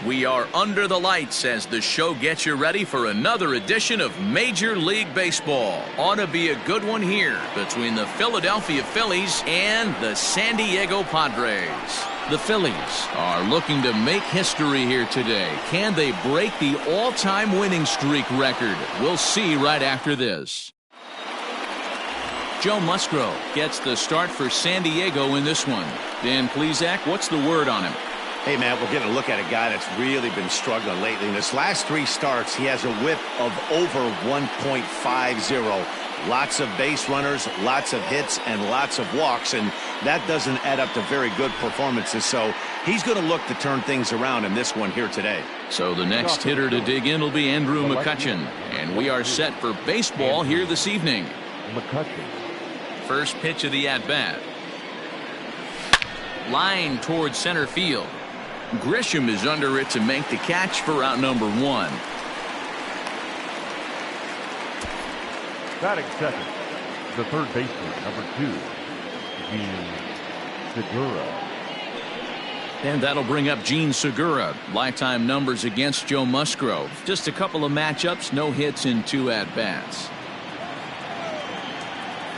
We are under the lights as the show gets you ready for another edition of Major League Baseball. Ought to be a good one here between the Philadelphia Phillies and the San Diego Padres. The Phillies are looking to make history here today. Can they break the all-time winning streak record? We'll see right after this. Joe Musgrove gets the start for San Diego in this one. Dan Plesac, what's the word on him? Hey, man, we're getting a look at a guy that's really been struggling lately. In his last 3 starts, he has a whip of over 1.50. Lots of base runners, lots of hits, and lots of walks, and that doesn't add up to very good performances. So he's going to look to turn things around in this one here today. So the next hitter to dig in will be Andrew McCutchen, and we are set for baseball here this evening. McCutchen. First pitch of the at-bat. Line towards center field. Grisham is under it to make the catch for out number 1. Batting second, the third baseman, number 2, Gene Segura. And that'll bring up Gene Segura. Lifetime numbers against Joe Musgrove. Just a couple of matchups, no hits in 2 at-bats.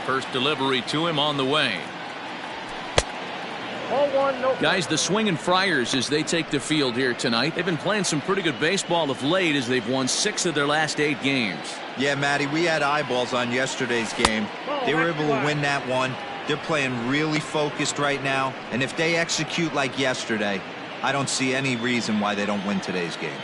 First delivery to him on the way. Guys, the swinging Friars as they take the field here tonight. They've been playing some pretty good baseball of late as they've won 6 of their last 8 games. Yeah, Matty, we had eyeballs on yesterday's game. They were able to win that one. They're playing really focused right now, and if they execute like yesterday, I don't see any reason why they don't win today's game.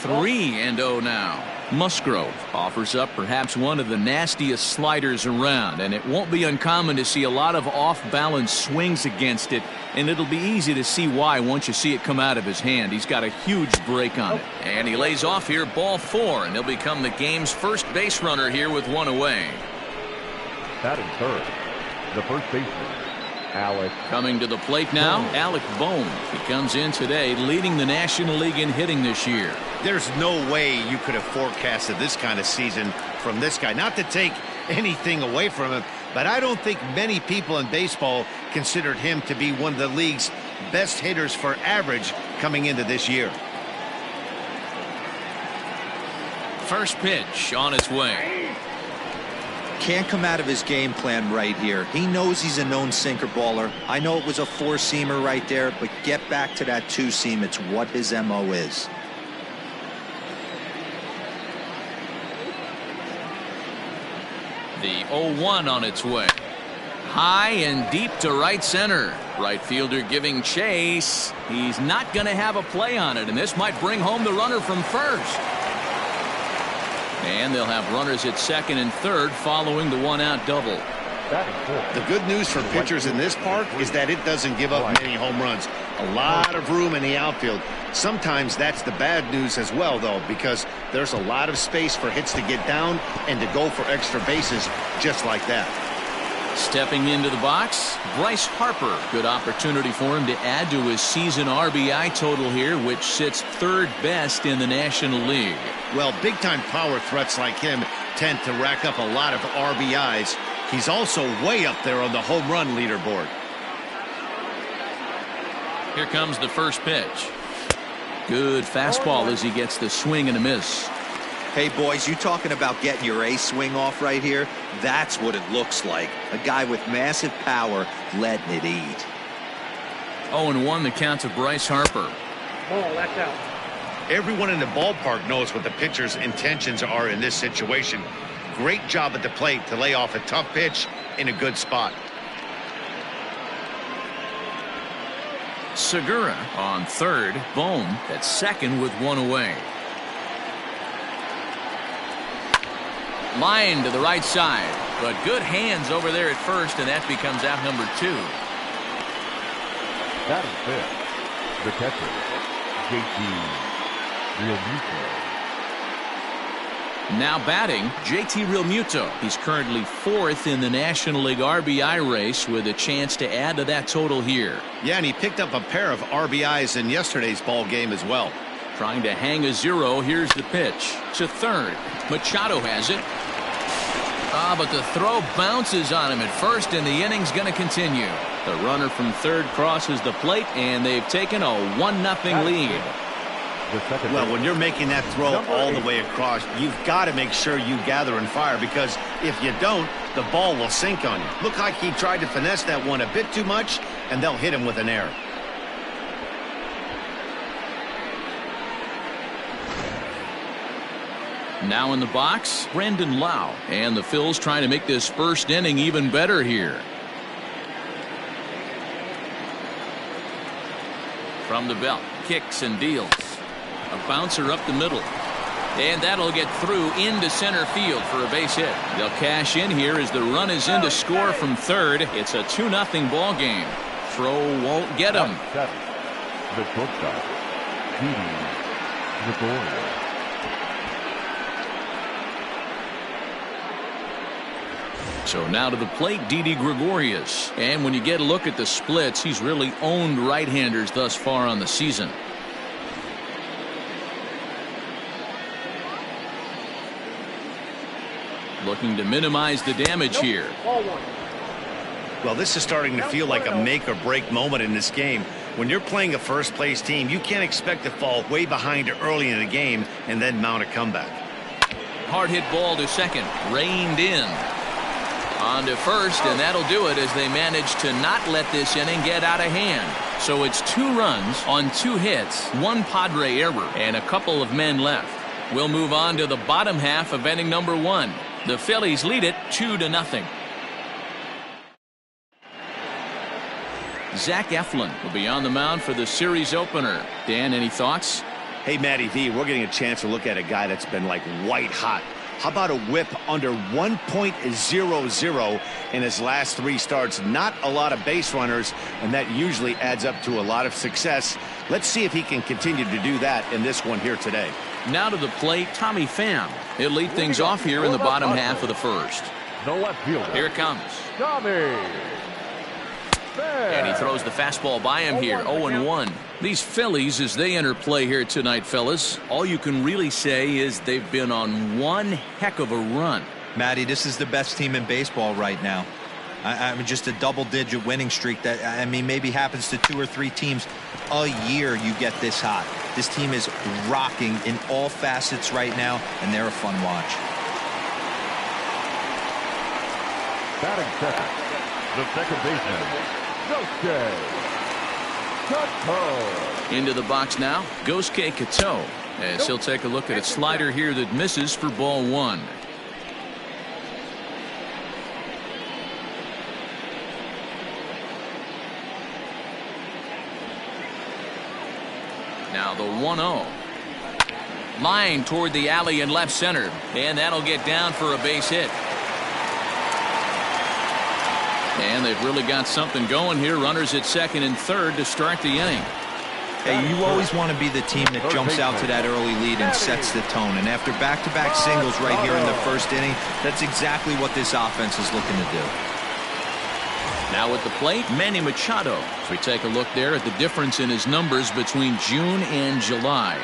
3-0 now. Musgrove offers up perhaps one of the nastiest sliders around, and it won't be uncommon to see a lot of off-balance swings against it, and it'll be easy to see why once you see it come out of his hand. He's got a huge break on it. And he lays off here, ball 4, and he'll become the game's first base runner here with 1 away. Batting third, the first baseman, Alec. Coming to the plate now, Alec Bohm. He comes in today leading the National League in hitting this year. There's no way you could have forecasted this kind of season from this guy. Not to take anything away from him, but I don't think many people in baseball considered him to be one of the league's best hitters for average coming into this year. First pitch on its way. Can't come out of his game plan right here. He knows he's a known sinker baller. I know it was a 4-seamer right there, but get back to that 2-seam. It's what his MO is. The 0-1 on its way. High and deep to right center. Right fielder giving chase. He's not going to have a play on it, and this might bring home the runner from first. And they'll have runners at second and third following the 1-out double. The good news for pitchers in this park is that it doesn't give up many home runs. A lot of room in the outfield. Sometimes that's the bad news as well, though, because there's a lot of space for hits to get down and to go for extra bases just like that. Stepping into the box, Bryce Harper. Good opportunity for him to add to his season RBI total here, which sits 3rd best in the National League. Well, big-time power threats like him tend to rack up a lot of RBIs. He's also way up there on the home run leaderboard. Here comes the first pitch. Good fastball as he gets the swing and a miss. Hey, boys, you talking about getting your A swing off right here? That's what it looks like. A guy with massive power letting it eat. 0-1 the count to Bryce Harper. Oh, that's out. Everyone in the ballpark knows what the pitcher's intentions are in this situation. Great job at the plate to lay off a tough pitch in a good spot. Segura on third. Bohm at second with 1 away. Line to the right side, but good hands over there at first, and that becomes out number 2. Batting fifth, the catcher, JT Realmuto. Now batting, JT Realmuto. He's currently 4th in the National League RBI race with a chance to add to that total here. Yeah, and he picked up a pair of RBIs in yesterday's ball game as well. Trying to hang a 0. Here's the pitch to third. Machado has it. But the throw bounces on him at first, and the inning's going to continue. The runner from third crosses the plate, and they've taken a 1-0 lead. Well, when you're making that throw all the way across, you've got to make sure you gather and fire, because if you don't, the ball will sink on you. Looked like he tried to finesse that one a bit too much, and they'll hit him with an error. Now in the box, Brandon Lau. And the Phils trying to make this first inning even better here. From the belt, kicks and deals. A bouncer up the middle. And that'll get through into center field for a base hit. They'll cash in here as the run is in to score from third. It's a 2-0 ball game. Throw won't get him. The shortstop, Gregory. So now to the plate, Didi Gregorius. And when you get a look at the splits, he's really owned right-handers thus far on the season. Looking to minimize the damage here. Well, this is starting to feel like a make-or-break moment in this game. When you're playing a first-place team, you can't expect to fall way behind early in the game and then mount a comeback. Hard hit ball to second, reined in. On to first, and that'll do it as they manage to not let this inning get out of hand. So it's 2 runs on 2 hits, 1 Padre error, and a couple of men left. We'll move on to the bottom half of inning number 1. The Phillies lead it 2-0. Zach Eflin will be on the mound for the series opener. Dan, any thoughts? Hey, Matty V, we're getting a chance to look at a guy that's been like white hot. How about a whip under 1.00 in his last 3 starts? Not a lot of base runners, and that usually adds up to a lot of success. Let's see if he can continue to do that in this one here today. Now to the plate, Tommy Pham. He'll lead things off here in the bottom half of the first. The left fielder. Here it comes. Tommy. And he throws the fastball by him here, 0-1. These Phillies, as they enter play here tonight, fellas, all you can really say is they've been on one heck of a run. Matty, this is the best team in baseball right now. I mean, just a double-digit winning streak that, I mean, maybe happens to 2 or 3 teams a year. You get this hot. This team is rocking in all facets right now, and they're a fun watch. Batting second, the second baseman, Gosuke Kato. Into the box now, Gosuke Kato, as he'll take a look at a slider here that misses for ball 1. Now the 1-0. Line toward the alley in left center, and that'll get down for a base hit. And they've really got something going here. Runners at second and third to start the inning. Hey, you always want to be the team that jumps out to that early lead and sets the tone. And after back-to-back singles right here in the first inning, that's exactly what this offense is looking to do. Now at the plate, Manny Machado. As we take a look there at the difference in his numbers between June and July.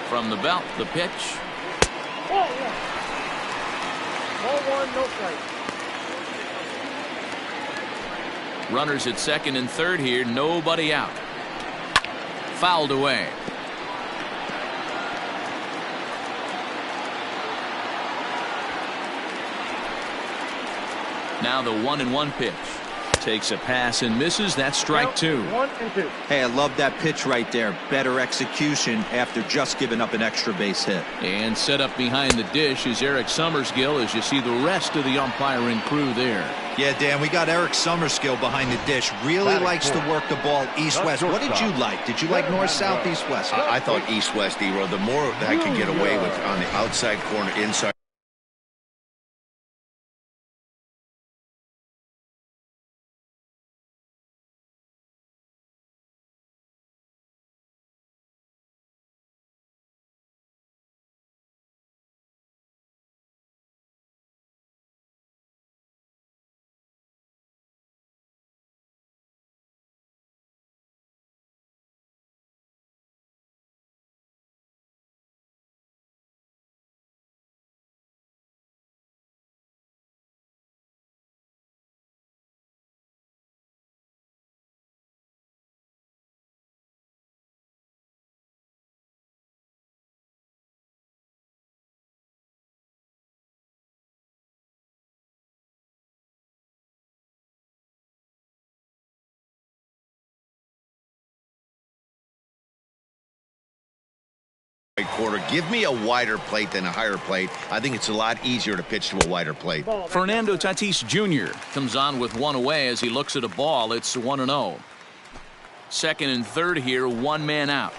From the belt, the pitch. Ball 1. Ball 1, no strike. Runners at second and third here, nobody out. Fouled away. Now the 1-1 pitch. Takes a pass and misses. That's strike 2. 1 and 2. Hey, I love that pitch right there. Better execution after just giving up an extra base hit. And set up behind the dish is Eric Summerskill, as you see the rest of the umpiring crew there. Yeah, Dan, we got Eric Summerskill behind the dish. Really likes to work the ball east-west. What did you like? Did you like north-south, east-west? I thought east-west, D-Row. The more that I could get away with on the outside corner, inside. quarter. Give me a wider plate than a higher plate. I think it's a lot easier to pitch to a wider plate. Fernando Tatis Jr. comes on with one away as he looks at a ball. It's 1-0. Second and third here, one man out.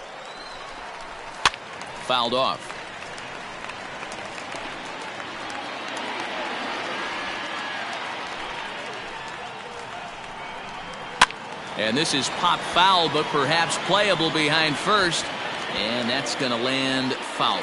Fouled off. And this is pop foul, but perhaps playable behind first. And that's going to land foul.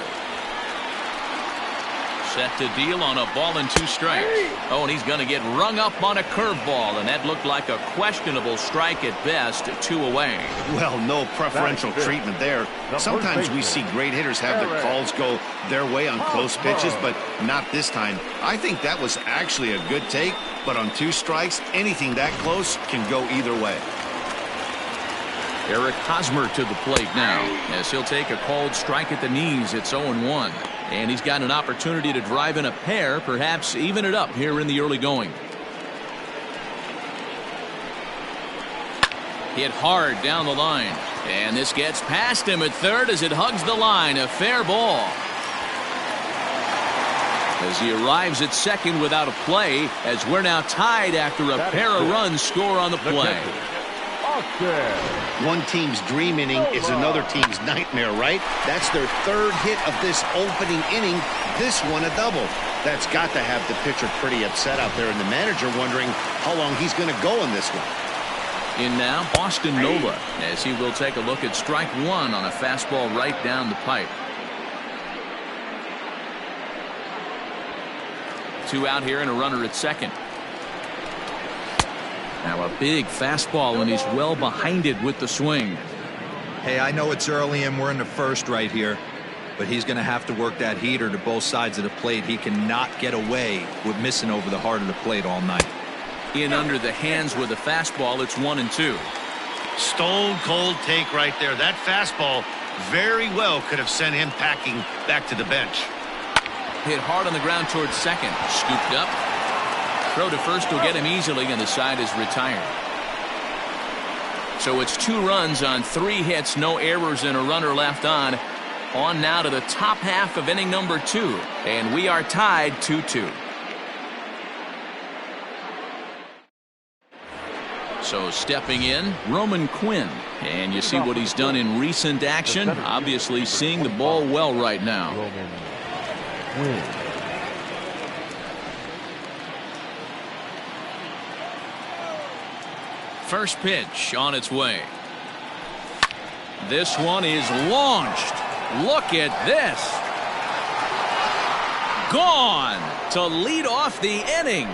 Set to deal on a ball and 2 strikes. Oh, and he's going to get rung up on a curveball, and that looked like a questionable strike at best. 2 away. Well, no preferential treatment there. Sometimes we see great hitters have their calls go their way on close pitches, but not this time. I think that was actually a good take, but on 2 strikes, anything that close can go either way. Eric Hosmer to the plate now as he'll take a called strike at the knees. It's 0-1. And he's got an opportunity to drive in a pair, perhaps even it up here in the early going. Hit hard down the line. And this gets past him at third as it hugs the line. A fair ball. As he arrives at second without a play, as we're now tied after a pair of runs score on the play. One team's dream inning is another team's nightmare, right? That's their 3rd hit of this opening inning. This one a double. That's got to have the pitcher pretty upset out there, and the manager wondering how long he's going to go in this one. In now, Austin Nova, as he will take a look at strike 1 on a fastball right down the pipe. 2 out here and a runner at second. Now a big fastball, and he's well behind it with the swing. Hey, I know it's early and we're in the first right here, but he's going to have to work that heater to both sides of the plate. He cannot get away with missing over the heart of the plate all night. In under the hands with a fastball. It's 1-2. Stone cold take right there. That fastball very well could have sent him packing back to the bench. Hit hard on the ground towards second. Scooped up. Throw to first will get him easily, and the side is retired. So it's 2 runs on 3 hits, no errors, and a runner left on. On now to the top half of inning number 2, and we are tied 2-2. So stepping in, Roman Quinn, and you see what he's done in recent action. Obviously seeing the ball well right now. First pitch on its way. This one is launched. Look at this. Gone to lead off the inning.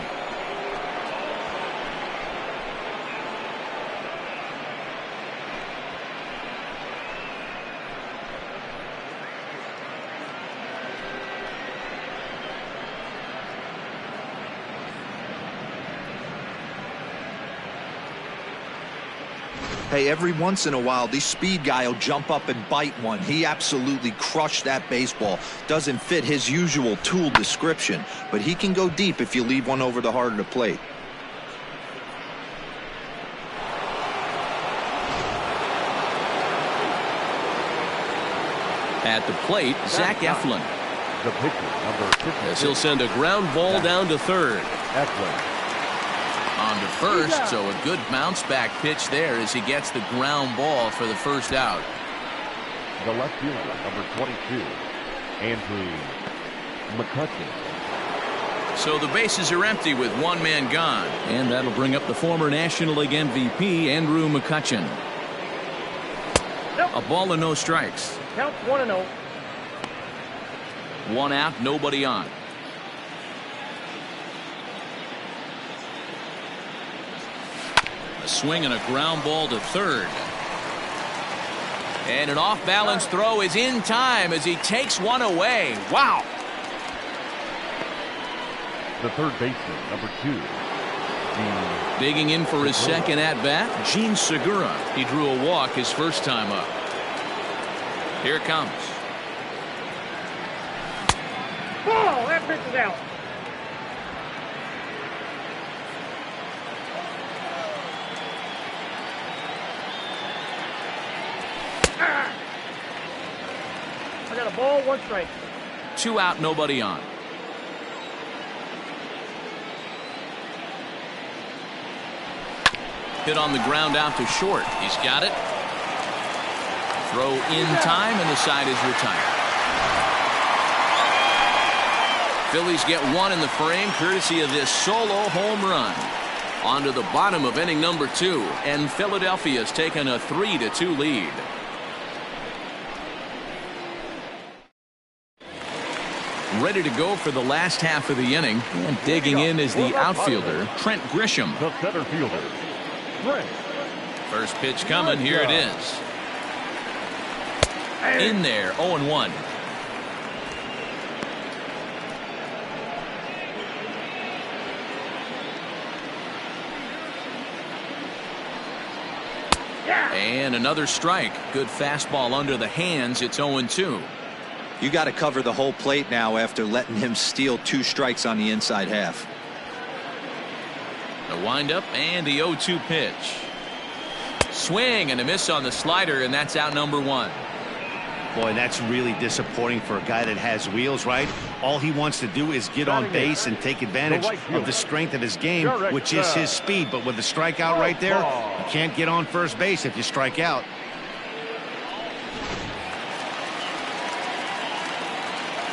Hey, every once in a while, this speed guy will jump up and bite one. He absolutely crushed that baseball. Doesn't fit his usual tool description, but he can go deep if you leave one over the heart of the plate. At the plate, Zach Eflin. The pitcher, number 50. As he'll send a ground ball down to third. Eflin. On to first, so a good bounce back pitch there as he gets the ground ball for the first out. The left fielder, number 22, Andrew McCutcheon. So the bases are empty with one man gone, and that'll bring up the former National League MVP, Andrew McCutcheon. A ball and no strikes. Counts 1-0. 1 out, nobody on. A swing and a ground ball to third. And an off-balance throw is in time as he takes one away. Wow. The third baseman, number 2. Digging in for his second at-bat, Gene Segura. He drew a walk his first time up. Here it comes. Ball! That pitch is out. got a ball, 1 strike. 2 out, nobody on. Hit on the ground out to short. He's got it. Throw in time, and the side is retired. Phillies get 1 in the frame, courtesy of this solo home run. On to the bottom of inning number 2, and Philadelphia's taken a 3-2 lead. Ready to go for the last half of the inning, and digging in is the outfielder, Trent Grisham. The center fielder, Trent. First pitch coming, here it is. In there, 0-1. And another strike. Good fastball under the hands. It's 0-2. You got to cover the whole plate now after letting him steal 2 strikes on the inside half. The windup and the 0-2 pitch. Swing and a miss on the slider, and that's out number 1. Boy, that's really disappointing for a guy that has wheels, right? All he wants to do is get on base and take advantage of the strength of his game, which is his speed. But with the strikeout right there, you can't get on first base if you strike out.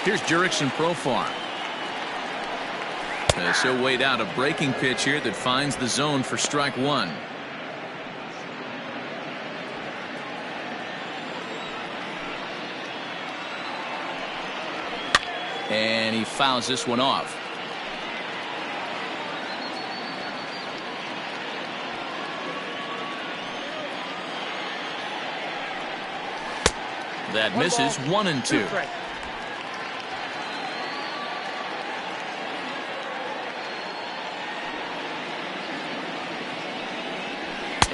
Here's Jurickson Profar. As he'll wait out a breaking pitch here that finds the zone for strike 1. And he fouls this one off. That misses. 1-2.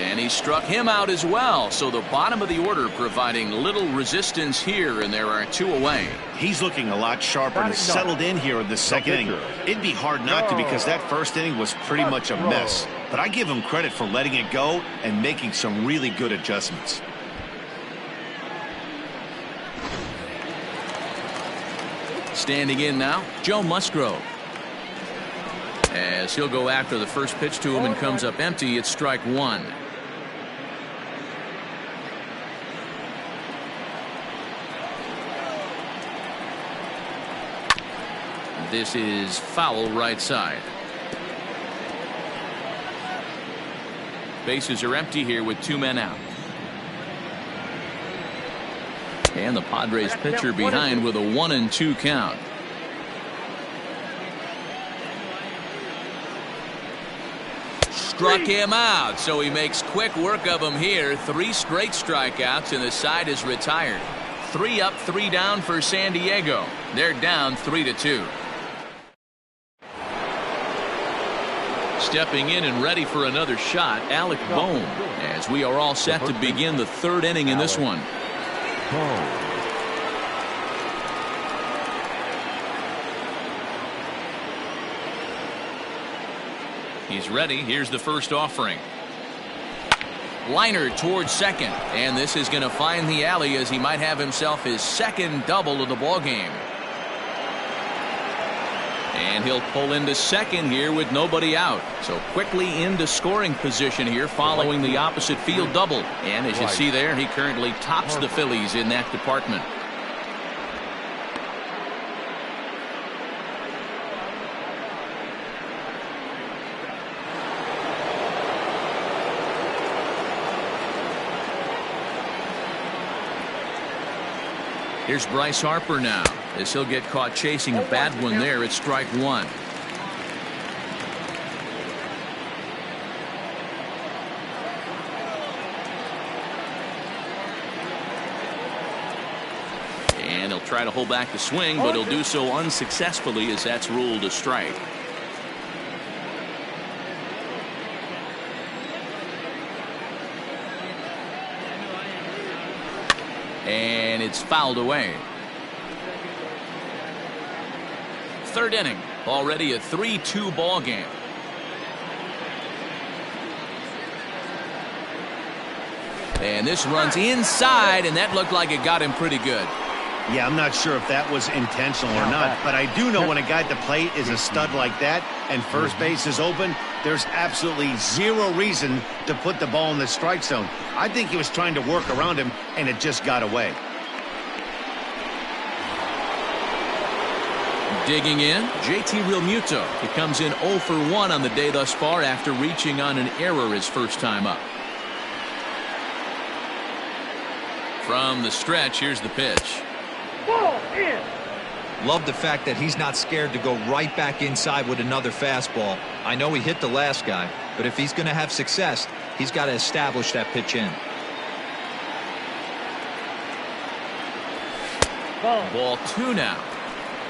And he struck him out as well. So the bottom of the order providing little resistance here, and there are 2 away. He's looking a lot sharper and settled in here in the second inning. It'd be hard not to, because that first inning was pretty much a mess. But I give him credit for letting it go and making some really good adjustments. Standing in now, Joe Musgrove. As he'll go after the first pitch to him and comes up empty, it's strike 1. This is foul right side. Bases are empty here with 2 men out. And the Padres pitcher behind with a 1-2 count. Struck him out, so he makes quick work of him here. 3 straight strikeouts, and the side is retired. 3 up, 3 down for San Diego. They're down 3-2. Stepping in and ready for another shot, Alec Bohm, as we are all set to begin the 3rd inning in this one. He's ready. Here's the first offering. Liner towards second, and this is going to find the alley as he might have himself his 2nd double of the ball game. And he'll pull into second here with nobody out. So quickly into scoring position here following the opposite field double. And as you see there, he currently tops the Phillies in that department. Here's Bryce Harper now, as he'll get caught chasing a bad one there at strike 1. And he'll try to hold back the swing, but he'll do so unsuccessfully as that's ruled a strike. And it's fouled away. 3rd inning, already a 3-2 ball game. And this runs inside, and that looked like it got him pretty good. Yeah, I'm not sure if that was intentional or not, but I do know when a guy at the plate is a stud like that and first base is open, there's absolutely zero reason to put the ball in the strike zone. I think he was trying to work around him, and it just got away. Digging in, JT Realmuto. He comes in 0 for 1 on the day thus far after reaching on an error his first time up. From the stretch, here's the pitch. Ball in. Love the fact that he's not scared to go right back inside with another fastball. I know he hit the last guy, but if he's going to have success, he's got to establish that pitch in. Ball 2 now.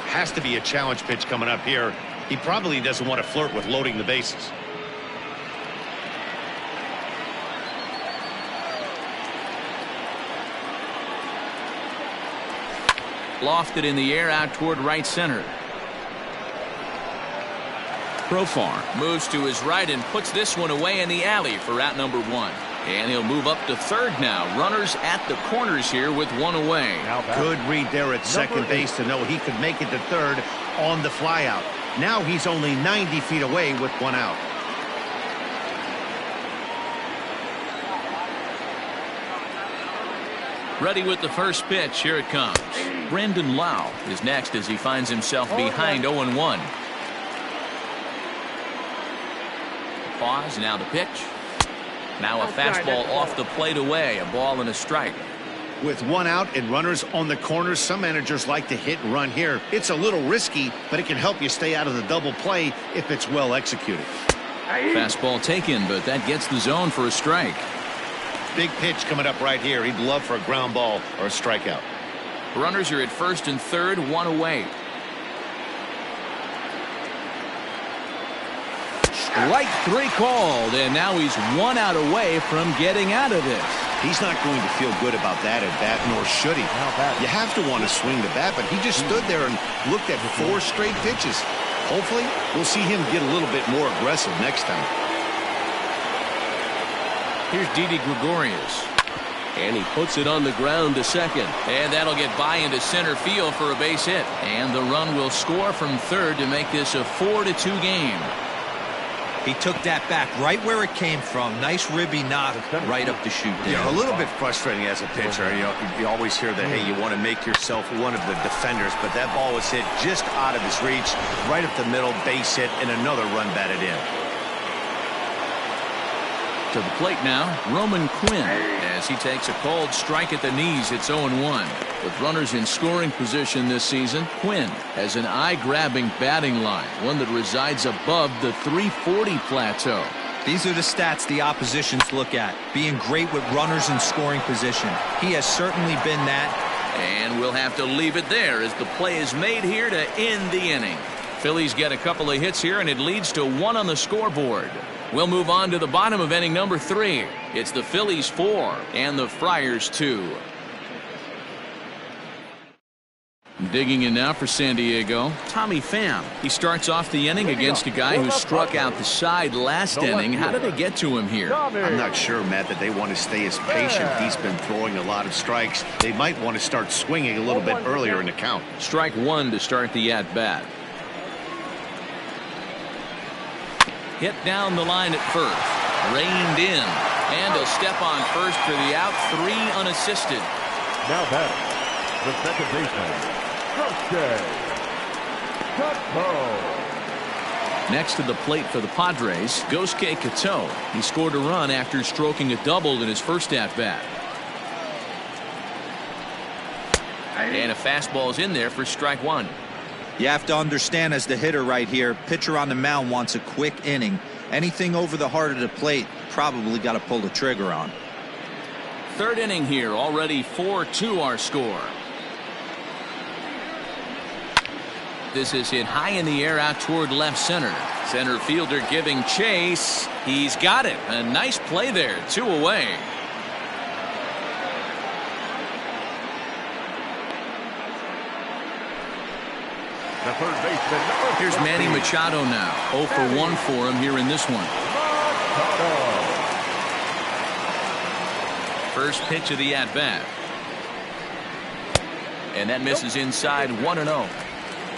Has to be a challenge pitch coming up here. He probably doesn't want to flirt with loading the bases. Lofted in the air out toward right center. Profar moves to his right and puts this one away in the alley for out number 1. And he'll move up to third now. Runners at the corners here with 1 away. Good read there at second base to know he could make it to third on the flyout. Now he's only 90 feet away with 1 out. Ready with the first pitch. Here it comes. Brandon Lau is next as he finds himself behind 0-1. Pause. Now the pitch. Now a fastball off the plate away. A ball and a strike. With 1 out and runners on the corners, some managers like to hit and run here. It's a little risky, but it can help you stay out of the double play if it's well executed. Fastball taken, but that gets the zone for a strike. Big pitch coming up right here. He'd love for a ground ball or a strikeout. Runners are at first and third, 1 away. Strike 3 called, and now he's 1 out away from getting out of this. He's not going to feel good about that at bat, nor should he. You have to want to swing the bat, but he just stood there and looked at 4 straight pitches. Hopefully, we'll see him get a little bit more aggressive next time. Here's Didi Gregorius. And he puts it on the ground to second. And that'll get by into center field for a base hit. And the run will score from third to make this a 4-2 game. He took that back right where it came from. Nice ribby knock right up the chute there. Yeah, a little bit frustrating as a pitcher. You always hear that, hey, you want to make yourself one of the defenders, but that ball was hit just out of his reach, right up the middle, base hit, and another run batted in. To the plate now, Roman Quinn, as he takes a called strike at the knees. It's 0-1. With runners in scoring position this season, Quinn has an eye-grabbing batting line, one that resides above the 340 plateau. These are the stats the oppositions look at, being great with runners in scoring position. He has certainly been that. And we'll have to leave it there as the play is made here to end the inning. Phillies get a couple of hits here, and it leads to 1 on the scoreboard. We'll move on to the bottom of inning number 3. It's the Phillies 4 and the Friars 2. Digging in now for San Diego, Tommy Pham. He starts off the inning against a guy who struck out the side last inning. How did they get to him here? I'm not sure, Matt, that they want to stay as patient. He's been throwing a lot of strikes. They might want to start swinging a little bit earlier in the count. Strike 1 to start the at-bat. Hit down the line at first. Reined in. And he'll step on first for the out. 3 unassisted. Now batting, the second baseman, Kato. Next to the plate for the Padres, Gosuke Kato. He scored a run after stroking a double in his first at-bat. And a fastball is in there for strike 1. You have to understand, as the hitter right here, pitcher on the mound wants a quick inning. Anything over the heart of the plate, probably got to pull the trigger on. Third inning here, already 4-2 our score. This is hit high in the air out toward left center. Center fielder giving chase. He's got it. A nice play there. 2 away. The third baseman, Here's Manny Machado now. 0 for 1 for him here in this one. First pitch of the at-bat. And that misses inside 1-0.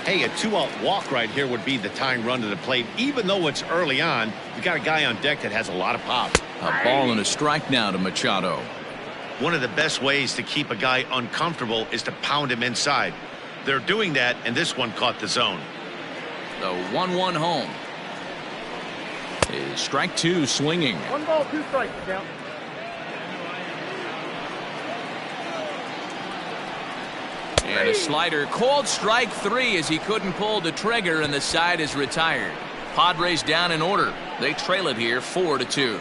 Hey, a 2-out walk right here would be the tying run to the plate. Even though it's early on, you got a guy on deck that has a lot of pop. A ball and a strike now to Machado. One of the best ways to keep a guy uncomfortable is to pound him inside. They're doing that, and this one caught the zone. The 1-1 home. Is strike two swinging. 1 ball, 2 strikes, count. And a slider, called strike 3 as he couldn't pull the trigger, and the side is retired. Padres down in order. They trail it here 4-2.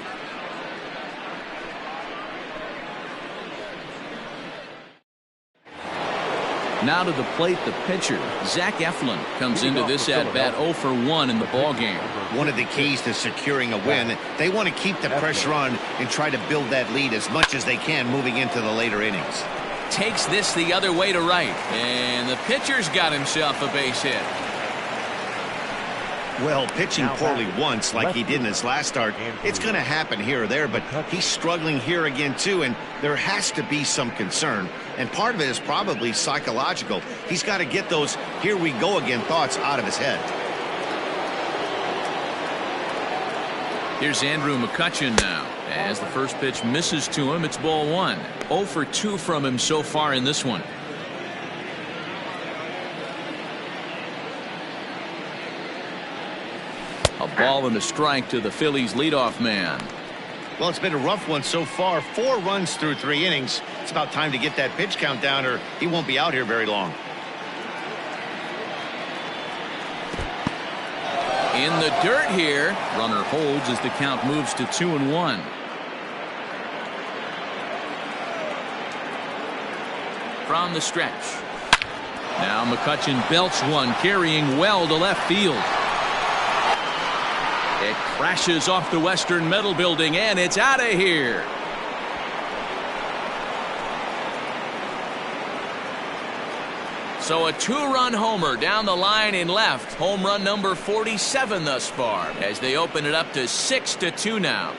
Now to the plate, the pitcher, Zach Eflin, comes into this at-bat 0 for 1 in the ballgame. One of the keys to securing a win, they want to keep the pressure on and try to build that lead as much as they can moving into the later innings. Takes this the other way to right, and the pitcher's got himself a base hit. Well, pitching poorly once like he did in his last start, it's going to happen here or there, but he's struggling here again too, and there has to be some concern, and part of it is probably psychological. He's got to get those here we go again thoughts out of his head. Here's Andrew McCutchen now. As the first pitch misses to him, it's ball 1. 0 for 2 from him so far in this one. A ball and a strike to the Phillies leadoff man. Well, it's been a rough one so far. 4 runs through 3 innings. It's about time to get that pitch count down, or he won't be out here very long. In the dirt here. Runner holds as the count moves to 2-1. From the stretch. Now McCutchen belts one, carrying well to left field. It crashes off the Western Metal Building, and it's out of here. So a 2-run homer down the line in left. Home run number 47 thus far, as they open it up to 6-2 now.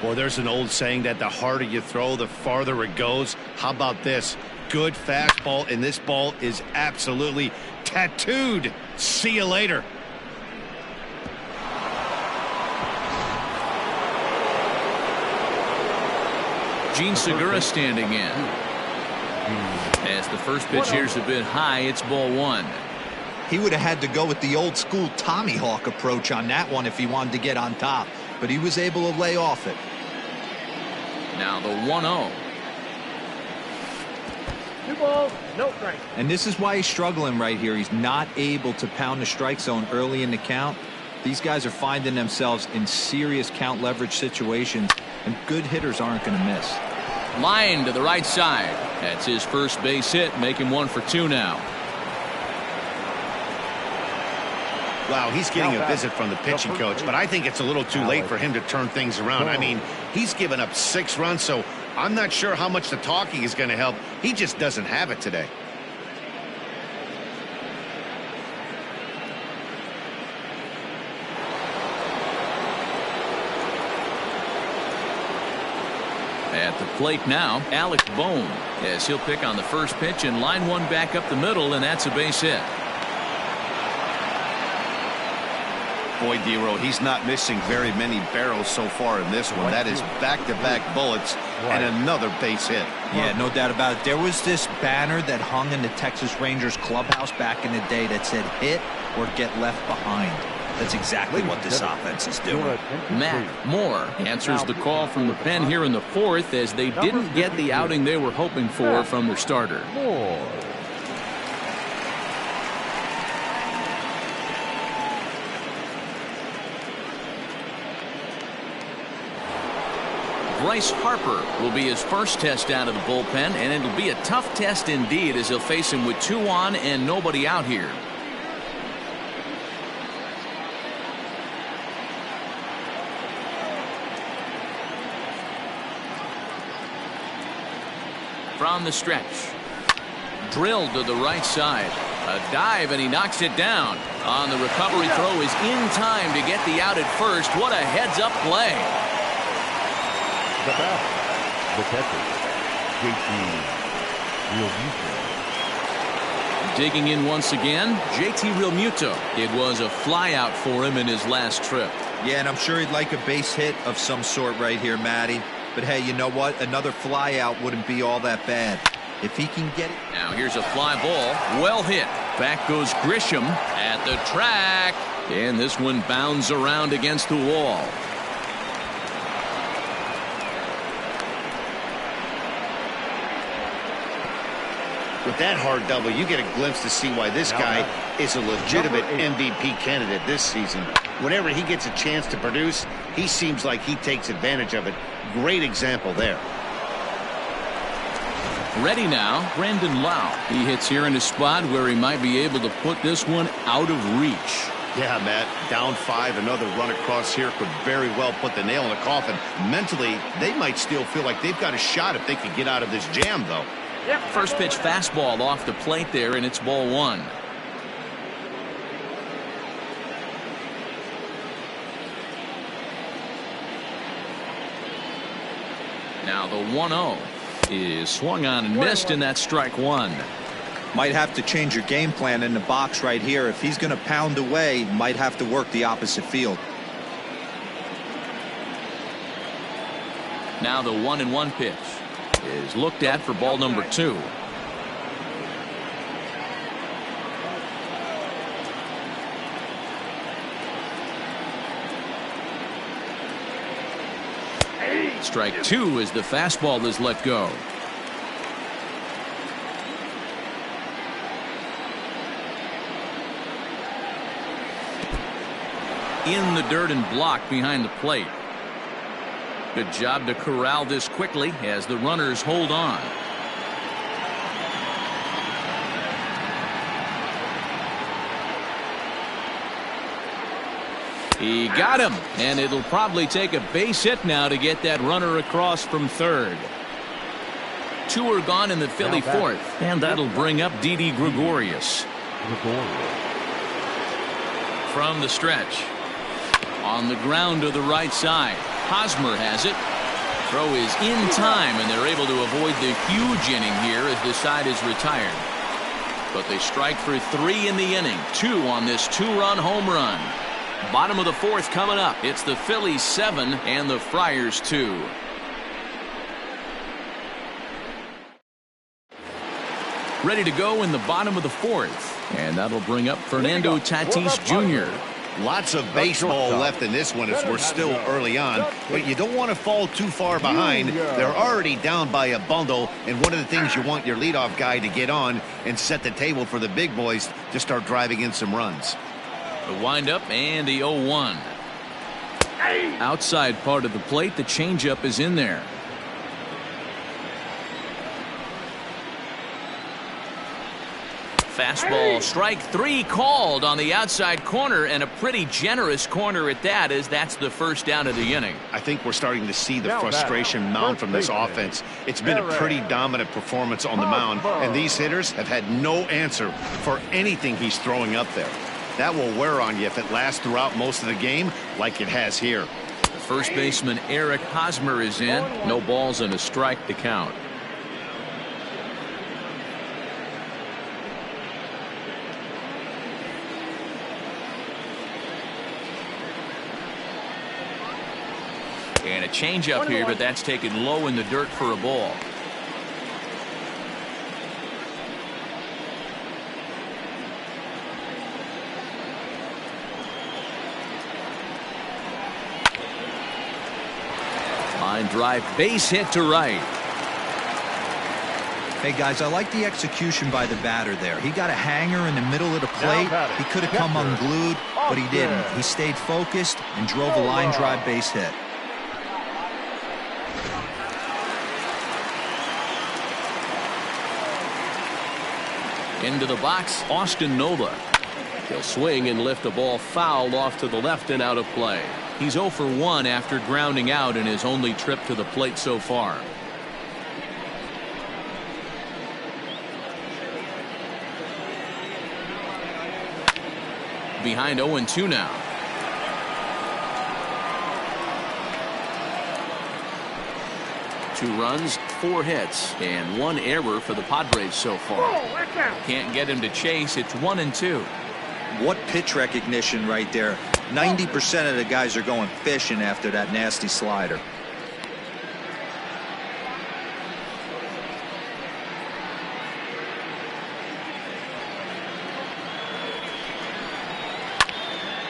Well, there's an old saying that the harder you throw, the farther it goes. How about this? Good fastball, and this ball is absolutely tattooed. See you later. Gene Segura standing in. As the first pitch here's a bit high, it's ball 1. He would have had to go with the old school Tommy Hawk approach on that one if he wanted to get on top, but he was able to lay off it. Now the 1-0. 2 balls, no strikes. And this is why he's struggling right here. He's not able to pound the strike zone early in the count. These guys are finding themselves in serious count leverage situations, and good hitters aren't going to miss. Line to the right side. That's his first base hit, making 1 for 2 now. Wow, he's getting a visit from the pitching coach, but I think it's a little too late for him to turn things around. I mean, he's given up 6 runs, so I'm not sure how much the talking is going to help. He just doesn't have it today. At the plate now, Alex Bone, as he'll pick on the first pitch and line one back up the middle, and that's a base hit. Boy, Dero, he's not missing very many barrels so far in this one. That is back-to-back bullets and another base hit. Yeah, no doubt about it. There was this banner that hung in the Texas Rangers clubhouse back in the day that said hit or get left behind. That's exactly what this offense is doing. Matt Moore answers the call from the pen here in the 4th, as they didn't get the outing they were hoping for from their starter. Bryce Harper will be his first test out of the bullpen, and it'll be a tough test indeed, as he'll face him with 2 on and nobody out here. From the stretch. Drilled to the right side. A dive, and he knocks it down. On the recovery throw is in time to get the out at first. What a heads-up play. The batter, the catcher, JT Realmuto. Digging in once again, JT Realmuto. It was a flyout for him in his last trip. Yeah, and I'm sure he'd like a base hit of some sort right here, Matty. But hey, you know what? Another flyout wouldn't be all that bad. If he can get it. Now here's a fly ball. Well hit. Back goes Grisham at the track. And this one bounds around against the wall. With that hard double, you get a glimpse to see why this guy is a legitimate MVP candidate this season. Whenever he gets a chance to produce, he seems like he takes advantage of it. Great example there. Ready now, Brandon Lau. He hits here in a spot where he might be able to put this one out of reach. Yeah, Matt, down 5, another run across here could very well put the nail in the coffin. Mentally, they might still feel like they've got a shot if they could get out of this jam, though. First pitch fastball off the plate there, and it's ball 1. Now the 1-0 is swung on and missed, and that's strike 1. Might have to change your game plan in the box right here. If he's going to pound away, might have to work the opposite field. Now the 1-1 pitch is looked at for ball number 2. Strike 2 as the fastball is let go. In the dirt and blocked behind the plate. Good job to corral this quickly as the runners hold on. He got him, and it'll probably take a base hit now to get that runner across from third. 2 are gone in the Philly fourth, and that'll bring up Didi Gregorius. From the stretch. On the ground to the right side. Hosmer has it. Throw is in time, and they're able to avoid the huge inning here as the side is retired. But they strike for 3 in the inning. 2 on this 2-run home run. Bottom of the 4th coming up. It's the Phillies 7 and the Friars 2. Ready to go in the bottom of the 4th. And that'll bring up Fernando Tatis Jr. Lots of baseball left in this one as we're still early on, but you don't want to fall too far behind. They're already down by a bundle, and one of the things you want your leadoff guy to get on and set the table for the big boys to start driving in some runs. The windup and the 0-1. Outside part of the plate, the changeup is in there. Fastball, strike 3 called on the outside corner, and a pretty generous corner at that, as that's the first down of the inning. I think we're starting to see the frustration mount from this offense. It's been a pretty dominant performance on the mound, and these hitters have had no answer for anything he's throwing up there. That will wear on you if it lasts throughout most of the game like it has here. First baseman Eric Hosmer is in. No balls and a strike to count. And a changeup here, but that's taken low in the dirt for a ball. Line drive, base hit to right. Hey guys, I like the execution by the batter there. He got a hanger in the middle of the plate. He could have come unglued, but he didn't. He stayed focused and drove a line drive base hit. Into the box, Austin Nova. He'll swing and lift a ball foul off to the left and out of play. He's 0 for 1 after grounding out in his only trip to the plate so far. behind 0-2 now. Two runs, 4 hits, and 1 error for the Padres so far. Can't get him to chase. It's 1-2. What pitch recognition right there. 90% of the guys are going fishing after that nasty slider.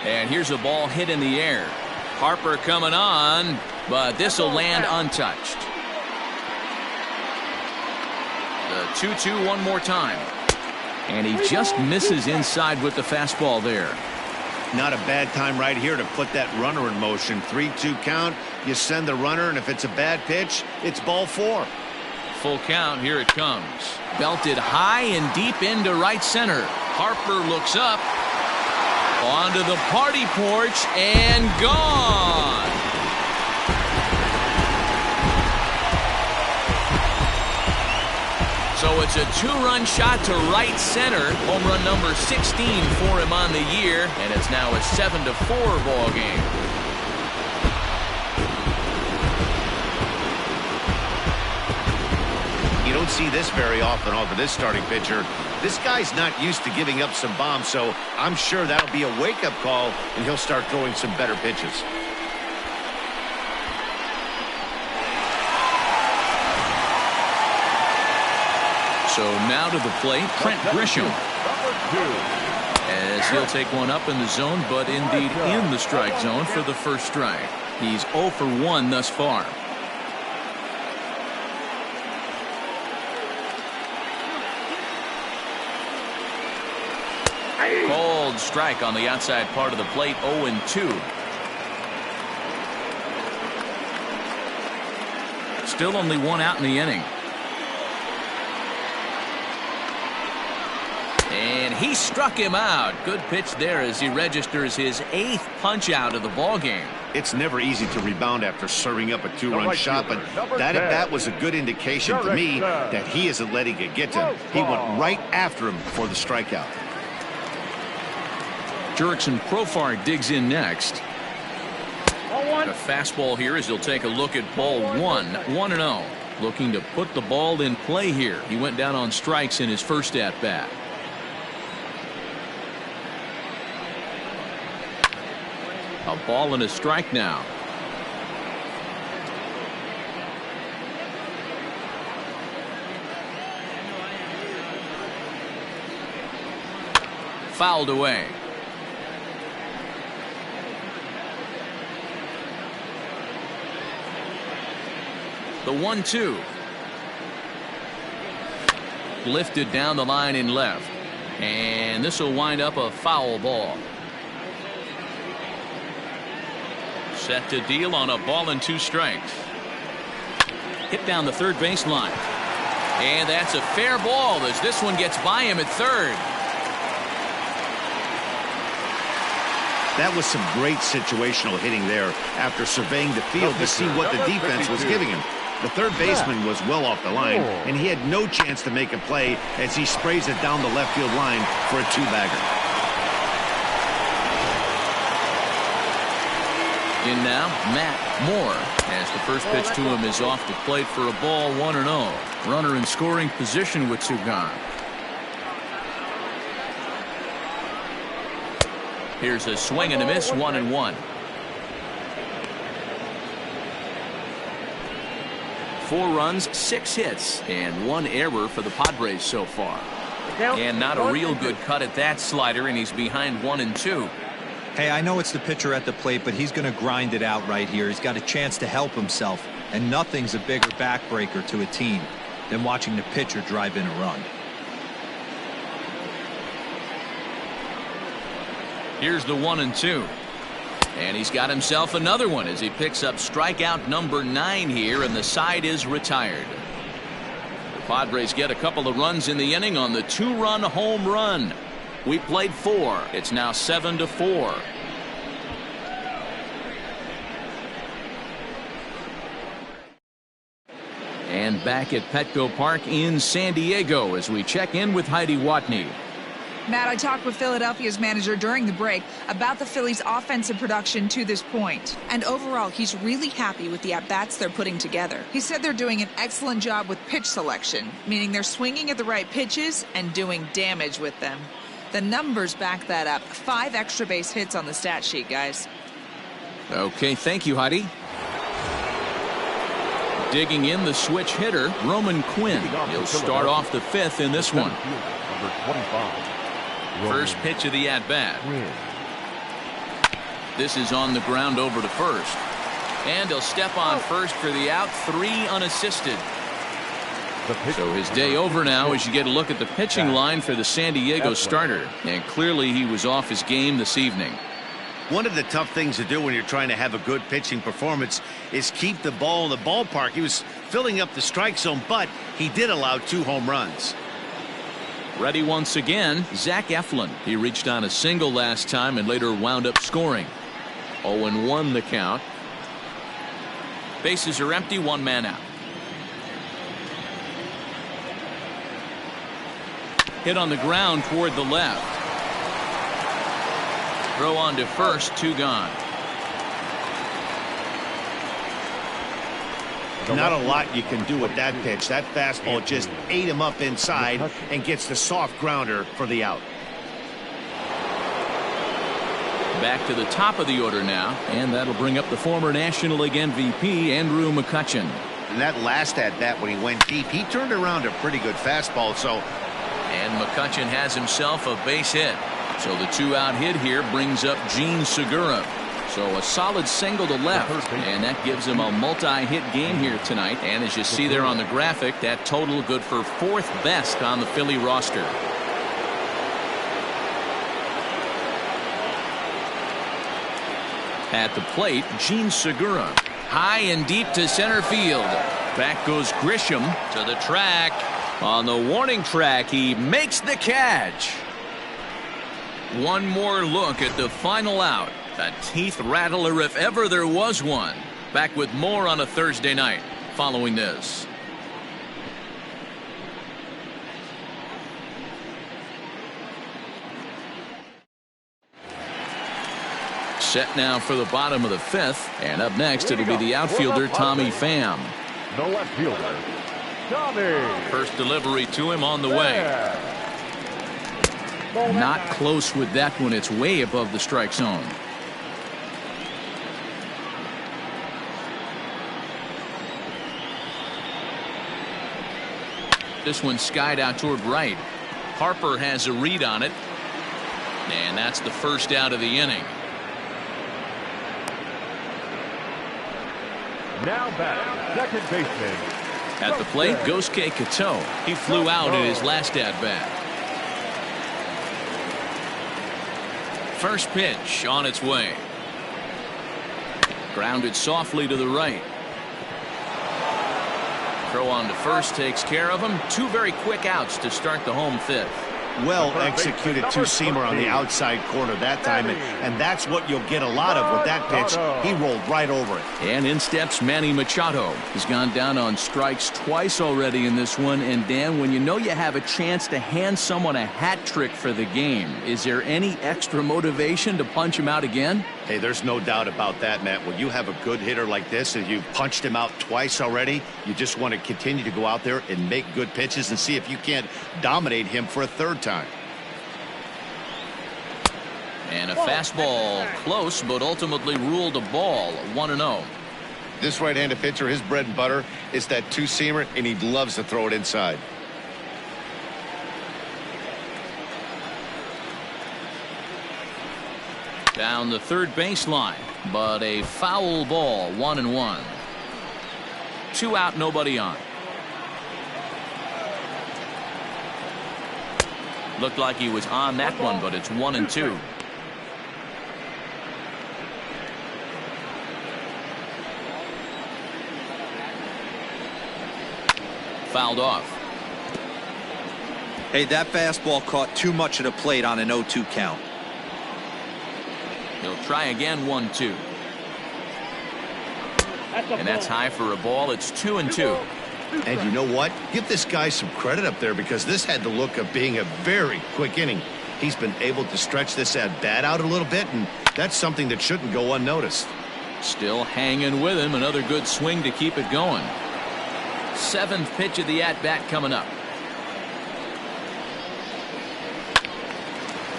And here's a ball hit in the air. Harper coming on, but this will land untouched. The 2-2 one more time. And he just misses inside with the fastball there. Not a bad time right here to put that runner in motion. 3-2 count. You send the runner, and if it's a bad pitch, it's ball 4. Full count. Here it comes. Belted high and deep into right center. Harper looks up. Onto the party porch and gone. So it's a 2-run shot to right center. Home run number 16 for him on the year, and it's now a 7-4 ball game. You don't see this very often off of this starting pitcher. This guy's not used to giving up some bombs, so I'm sure that'll be a wake-up call, and he'll start throwing some better pitches. So now to the plate, Trent Grisham. As he'll take one up in the zone, but indeed in the strike zone for the first strike. He's 0 for 1 thus far. Cold strike on the outside part of the plate, 0-2. Still only 1 out in the inning. And he struck him out. Good pitch there as he registers his 8th punch out of the ball game. It's never easy to rebound after serving up a 2-run shot, but that at bat was a good indication to me that he isn't letting it get to him. He went right after him for the strikeout. Jurickson Profar digs in next. A fastball here as he'll take a look at ball 1, 1-0. Looking to put the ball in play here. He went down on strikes in his first at bat. A ball and a strike now. Fouled away. The 1-2. Lifted down the line in left. And this will wind up a foul ball. Set to deal on a ball and 2 strikes. Hit down the third baseline. And that's a fair ball as this one gets by him at third. That was some great situational hitting there after surveying the field to see what the defense was giving him. The third baseman was well off the line, and he had no chance to make a play as he sprays it down the left field line for a 2-bagger. In now, Matt Moore, as the first pitch to him is off the plate for a ball, 1-0. Runner in scoring position with 2 gone. Here's a swing and a miss, 1-1. 4 runs, 6 hits, and 1 error for the Padres so far. And not a real good cut at that slider, and he's behind 1-2. Hey, I know it's the pitcher at the plate, but he's going to grind it out right here. He's got a chance to help himself, and nothing's a bigger backbreaker to a team than watching the pitcher drive in a run. Here's the 1-2. And he's got himself another one as he picks up strikeout number 9 here, and the side is retired. The Padres get a couple of runs in the inning on the 2-run home run. We played 4. It's now 7-4. And back at Petco Park in San Diego as we check in with Heidi Watney. Matt, I talked with Philadelphia's manager during the break about the Phillies' offensive production to this point. And overall, he's really happy with the at-bats they're putting together. He said they're doing an excellent job with pitch selection, meaning they're swinging at the right pitches and doing damage with them. The numbers back that up. 5 extra base hits on the stat sheet, guys. Okay, thank you, Heidi. Digging in the switch hitter, Roman Quinn. He'll start off the 5th in this one. Number 25. First pitch of the at-bat. This is on the ground over to first. And he'll step on first for the out, 3 unassisted. So his day over now as you get a look at the pitching line for the San Diego starter. And clearly he was off his game this evening. One of the tough things to do when you're trying to have a good pitching performance is keep the ball in the ballpark. He was filling up the strike zone, but he did allow 2 home runs. Ready once again, Zach Eflin. He reached on a single last time and later wound up scoring. 0-1 the count. Bases are empty, 1 man out. Hit on the ground toward the left. Throw on to first, 2 gone. Not a lot you can do with that pitch. That fastball just ate him up inside and gets the soft grounder for the out. Back to the top of the order now, and that'll bring up the former National League MVP, Andrew McCutchen. And that last at-bat when he went deep, he turned around a pretty good fastball. And McCutchen has himself a base hit. So the 2-out hit here brings up Gene Segura. So a solid single to left, and that gives him a multi-hit game here tonight. And as you see there on the graphic, that total good for 4th best on the Philly roster. At the plate, Gene Segura. High and deep to center field. Back goes Grisham to the track. On the warning track, he makes the catch. One more look at the final out. A teeth rattler if ever there was one. Back with more on a Thursday night following this. Set now for the bottom of the 5th. And up next it'll be the outfielder Tommy Pham. The left fielder, Tommy. First delivery to him on the way. Not close with that one. It's way above the strike zone. This one skied out toward right. Harper has a read on it. And that's the first out of the inning. Now back, second baseman. At the plate, Gosuke Kato. He flew out in his last at-bat. First pitch on its way. Grounded softly to the right. Throw on to first takes care of him. 2 very quick outs to start the home 5th. Well executed 2-seamer on the outside corner that time, and that's what you'll get a lot of with that pitch. He rolled right over it. And in steps Manny Machado. He's gone down on strikes twice already in this one. And Dan, when you know you have a chance to hand someone a hat trick for the game, is there any extra motivation to punch him out again? Hey, there's no doubt about that, Matt. When you have a good hitter like this and you've punched him out twice already, you just want to continue to go out there and make good pitches and see if you can't dominate him for a 3rd time. And a fastball close, but ultimately ruled a ball. 1-0. This right-handed pitcher, his bread and butter is that 2-seamer, and he loves to throw it inside. Down the third baseline, but a foul ball. 1-1. 2 out, nobody on. Looked like he was on that one, but it's 1-2. Fouled off. Hey, that fastball caught too much of the plate on an 0-2 count. He'll try again. 1-2. And that's high for a ball. It's 2-2. And you know what? Give this guy some credit up there because this had the look of being a very quick inning. He's been able to stretch this at bat out a little bit, and that's something that shouldn't go unnoticed. Still hanging with him. Another good swing to keep it going. 7th pitch of the at-bat coming up.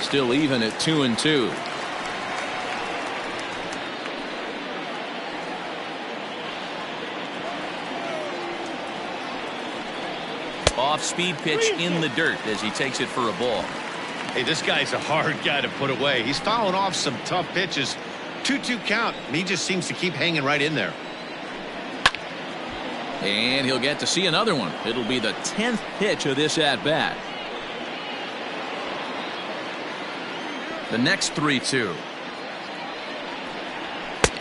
Still even at 2-2. Off-speed pitch in the dirt as he takes it for a ball. Hey, this guy's a hard guy to put away. He's fouling off some tough pitches. 2-2 count. He just seems to keep hanging right in there. And he'll get to see another one. It'll be the 10th pitch of this at-bat. The next 3-2.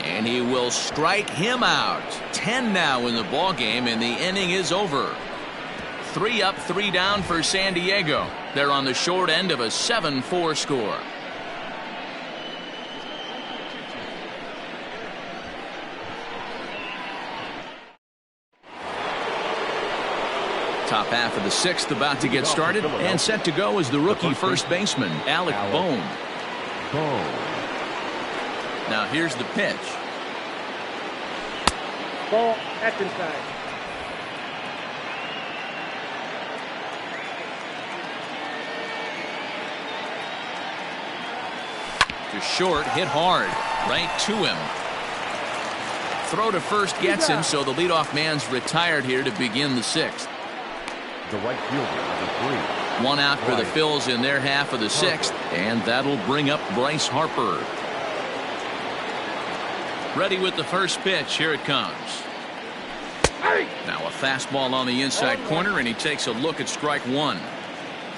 And he will strike him out. 10 now in the ball game, and the inning is over. 3 up, 3 down for San Diego. They're on the short end of a 7-4 score. Top half of the 6th about to get started, and set to go is the rookie first baseman, Alec Bohm. Now here's the pitch. Ball, that's inside. To short, hit hard, right to him. Throw to first gets him, so the leadoff man's retired here to begin the 6th. The right fielder, number 3. 1 out for the Phils in their half of the 6th, and that'll bring up Bryce Harper. Ready with the first pitch. Here it comes. Now a fastball on the inside corner, and he takes a look at strike 1.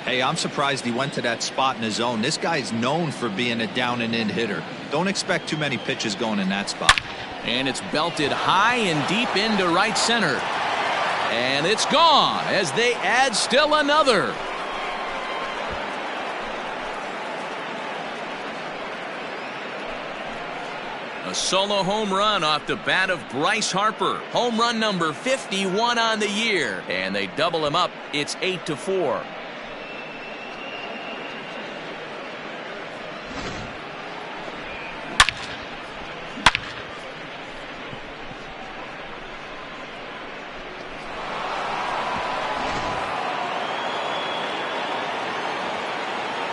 Hey, I'm surprised he went to that spot in his zone. This guy's known for being a down and in hitter. Don't expect too many pitches going in that spot. And it's belted high and deep into right center. And it's gone as they add still another. A solo home run off the bat of Bryce Harper. Home run number 51 on the year. And they double him up. It's 8-4.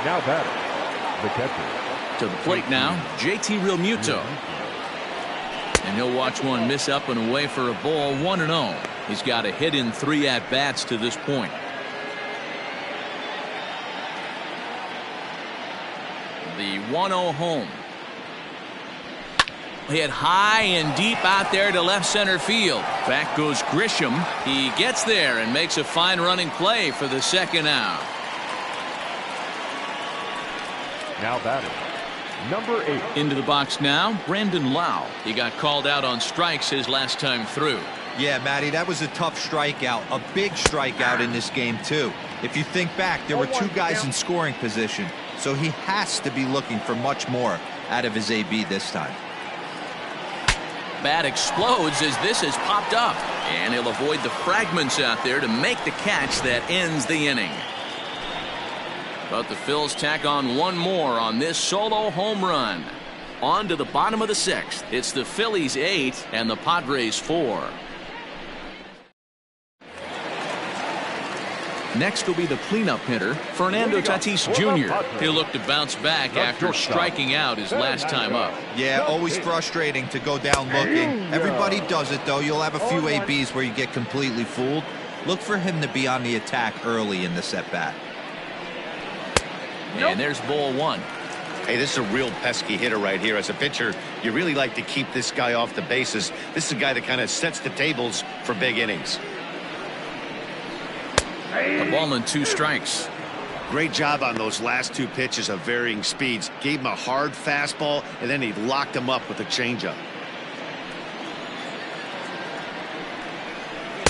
Now batting, the catcher. To the plate now, JT Realmuto. And he'll watch one miss up and away for a ball. 1-0. He's got a hit in 3 at-bats to this point. The 1-0 home. Hit high and deep out there to left center field. Back goes Grisham. He gets there and makes a fine running play for the 2nd out. Now batting, number 8. Into the box now, Brandon Lau. He got called out on strikes his last time through. Yeah, Matty, that was a tough strikeout. A big strikeout in this game, too. If you think back, there were 2 guys in scoring position, so he has to be looking for much more out of his AB this time. Bat explodes as this has popped up, and he'll avoid the fragments out there to make the catch that ends the inning. But the Phils tack on one more on this solo home run. On to the bottom of the 6th. It's the Phillies 8 and the Padres 4. Next will be the cleanup hitter, Fernando Tatis Jr. He'll look to bounce back after striking out his last time up. Yeah, always frustrating to go down looking. Everybody does it, though. You'll have a few ABs where you get completely fooled. Look for him to be on the attack early in the at-bat. And there's ball 1. Hey, this is a real pesky hitter right here. As a pitcher, you really like to keep this guy off the bases. This is a guy that kind of sets the tables for big innings. A ball and 2 strikes. Great job on those last 2 pitches of varying speeds. Gave him a hard fastball, and then he locked him up with a changeup.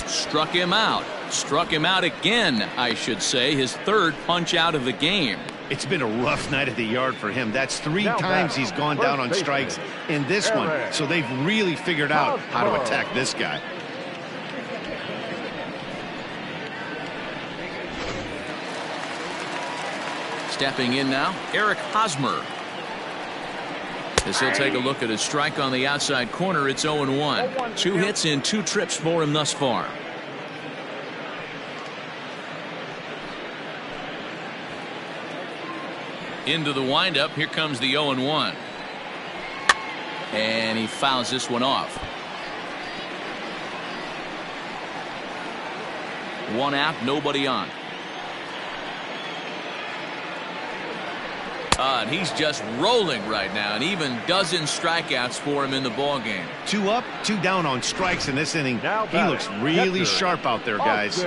Struck him out. Struck him out again, I should say. His 3rd punch out of the game. It's been a rough night at the yard for him. That's 3 times he's gone down on strikes in this one. So they've really figured out how to attack this guy. Stepping in now, Eric Hosmer. As he'll take a look at his strike on the outside corner, it's 0-1. 2 hits in 2 trips for him thus far. Into the windup, here comes the 0-1. And he fouls this one off. 1 out, nobody on. And he's just rolling right now, and even dozen strikeouts for him in the ball game. 2 up, 2 down on strikes in this inning. He looks really sharp out there, guys.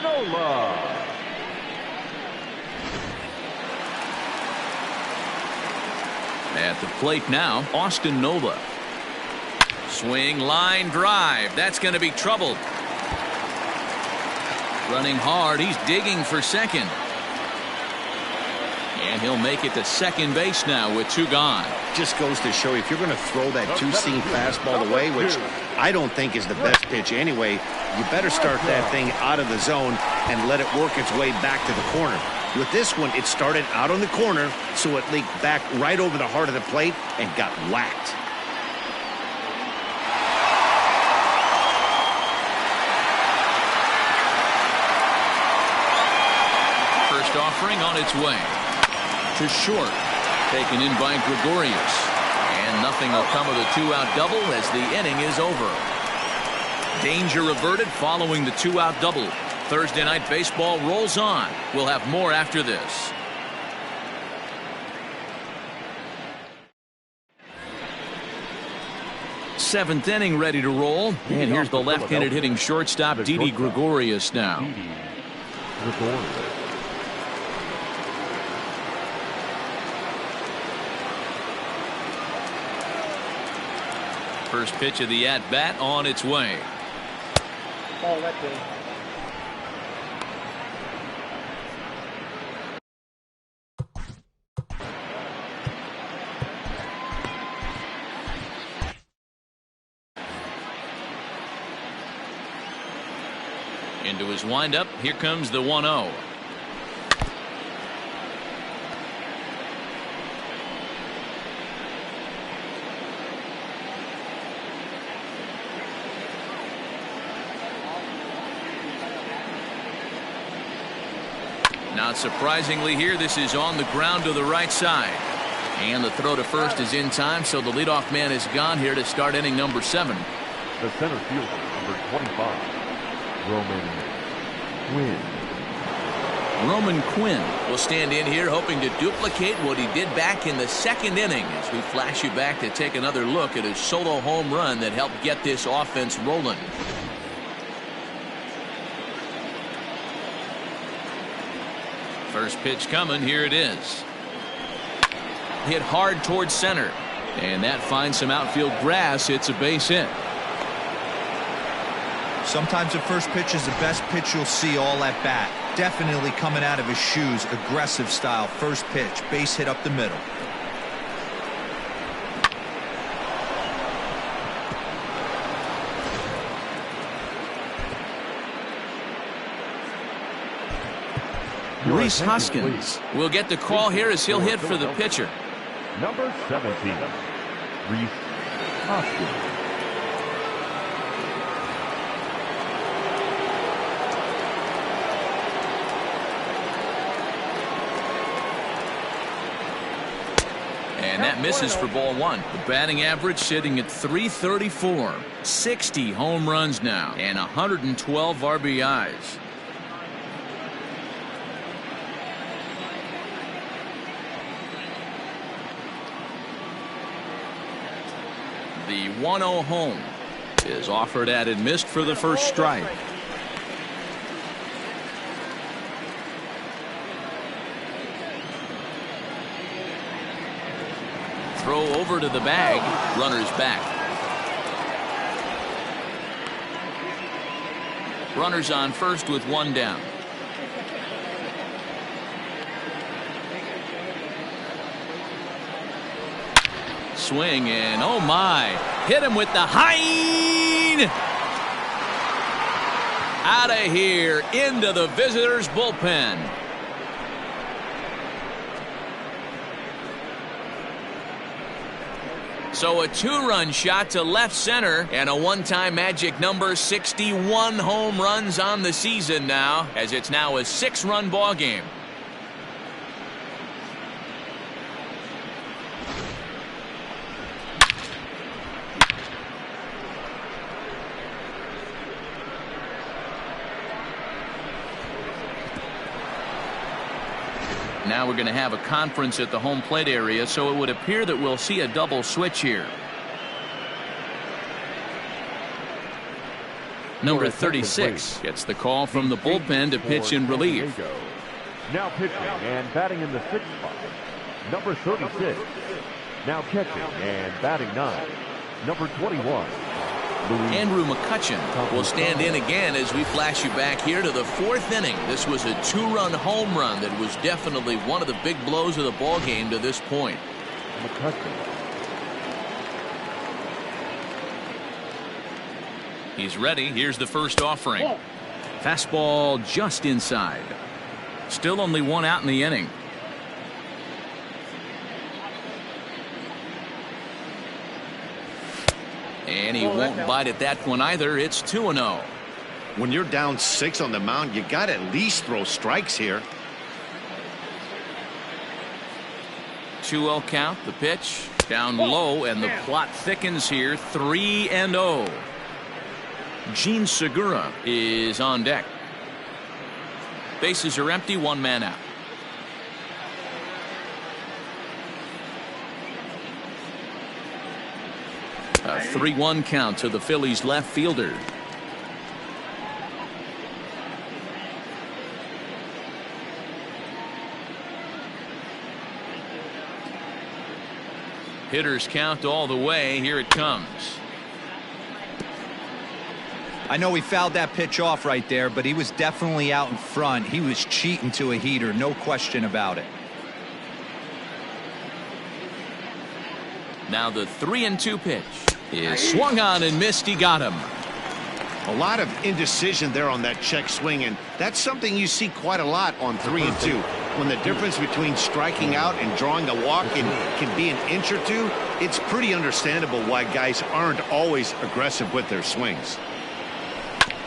Nola. At the plate now, Austin Nola. Swing, line drive. That's going to be trouble. Running hard, he's digging for second. And he'll make it to second base now with 2 gone. Just goes to show you, if you're going to throw that 2-seam fastball away, which I don't think is the best pitch anyway, you better start that thing out of the zone and let it work its way back to the corner. With this one, it started out on the corner, so it leaked back right over the heart of the plate and got whacked. First offering on its way. To short, taken in by Gregorius, and nothing will come of the 2-out double as the inning is over. Danger averted following the 2-out double. Thursday night baseball rolls on. We'll have more after this. Seventh inning ready to roll, and here's the left-handed hitting shortstop Didi Gregorius now. First pitch of the at-bat on its way. Oh, that's it. Into his windup, here comes the 1-0. Not surprisingly here, this is on the ground to the right side. And the throw to first is in time, so the leadoff man is gone here to start inning number 7. The center fielder, number 25, Roman Quinn. Roman Quinn will stand in here hoping to duplicate what he did back in the 2nd inning as we flash you back to take another look at his solo home run that helped get this offense rolling. First pitch coming, here it is. Hit hard towards center, and that finds some outfield grass. It's a base hit. Sometimes the first pitch is the best pitch you'll see all at bat. Definitely coming out of his shoes, aggressive style. First pitch, base hit up the middle. Rhys Hoskins will get the call here as he'll hit for the pitcher. Number 17, Rhys Hoskins. And that misses for ball 1. The batting average sitting at .334. 60 home runs now and 112 RBIs. The 1-0 home is offered at and missed for the first strike. Throw over to the bag. Runners back. Runners on first with 1 down. Swing and oh my, hit him with the hind. Out of here into the visitors bullpen. So a 2-run shot to left center and a one-time magic number, 61 home runs on the season now, as it's now a 6-run ball game. Now we're going to have a conference at the home plate area, so it would appear that we'll see a double switch here. Number 36 gets the call from the bullpen to pitch in relief. Now pitching and batting in the 6th spot, number 36. Now catching and batting 9, number 21. Andrew McCutchen will stand in again as we flash you back here to the 4th inning. This was a 2-run home run that was definitely one of the big blows of the ball game to this point. McCutchen. He's ready. Here's the first offering. Fastball just inside. Still only 1 out in the inning. And he won't bite at that one either. It's 2-0. When you're down 6 on the mound, you got to at least throw strikes here. 2-0 count. The pitch down low, and the plot thickens here. 3-0. Gene Segura is on deck. Bases are empty. 1 man out. A 3-1 count to the Phillies left fielder. Hitters count all the way. Here it comes. I know he fouled that pitch off right there, but he was definitely out in front. He was cheating to a heater, no question about it. Now the 3-2 pitch is swung on and missed. He got him. A lot of indecision there on that check swing, and that's something you see quite a lot on 3-2. When the difference between striking out and drawing a walk can be an inch or two, it's pretty understandable why guys aren't always aggressive with their swings.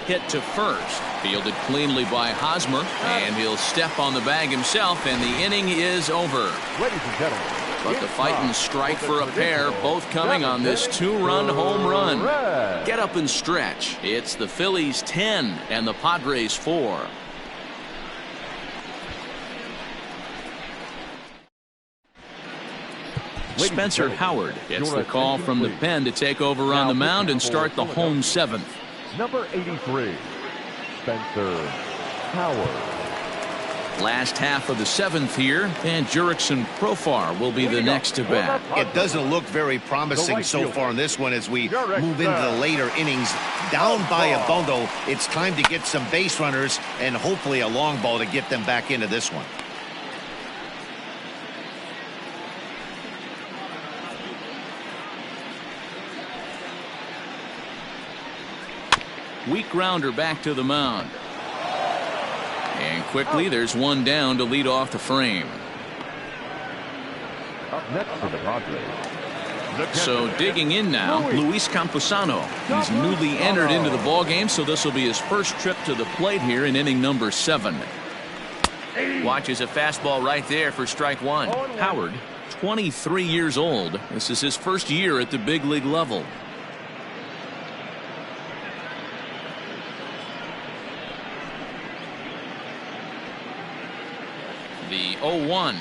Hit to first, fielded cleanly by Hosmer, and he'll step on the bag himself, and the inning is over. Ladies and gentlemen, But the fight and strike for a pair, both coming on this 2-run home run. Get up and stretch. It's the Phillies 10 and the Padres 4. Spencer Howard gets the call from the pen to take over on the mound and start the home 7th. Number 83, Spencer Howard. Last half of the 7th here, and Jurickson Profar will be the next to bat. It doesn't look very promising so far in this one as we move into the later innings. Down by a bundle, it's time to get some base runners and hopefully a long ball to get them back into this one. Weak grounder back to the mound. And quickly there's one down to lead off the frame. Up next for the Padres. So digging in now, Luis Camposano. He's newly entered into the ball game, so this will be his first trip to the plate here in inning number 7. Watches a fastball right there for strike 1. Howard, 23 years old. This is his first year at the big league level. The 0-1.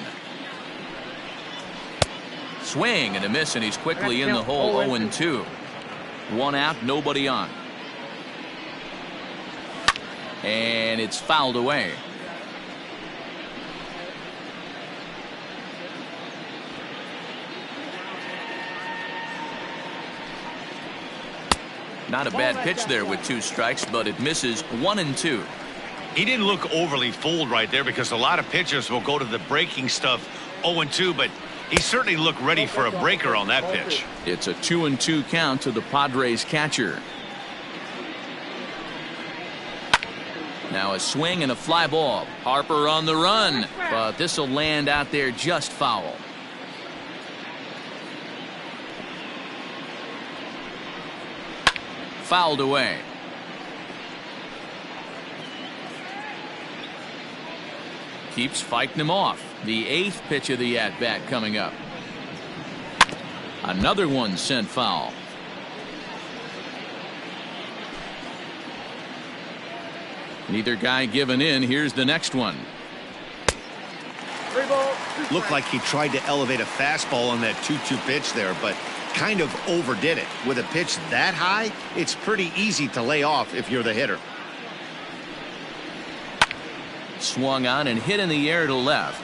Swing and a miss, and he's quickly in the hole. 0-2. 1 out, nobody on. And it's fouled away. Not a bad pitch there with 2 strikes, but it misses. 1-2. He didn't look overly fooled right there because a lot of pitchers will go to the breaking stuff 0-2, but he certainly looked ready for a breaker on that pitch. It's a 2-2 count to the Padres catcher. Now a swing and a fly ball. Harper on the run, but this will land out there just foul. fouled away. Keeps fighting him off. The 8th pitch of the at-bat coming up. Another one sent foul. Neither guy giving in. Here's the next one. Looked like he tried to elevate a fastball on that 2-2 pitch there, but kind of overdid it. With a pitch that high, it's pretty easy to lay off if you're the hitter. Swung on and hit in the air to left.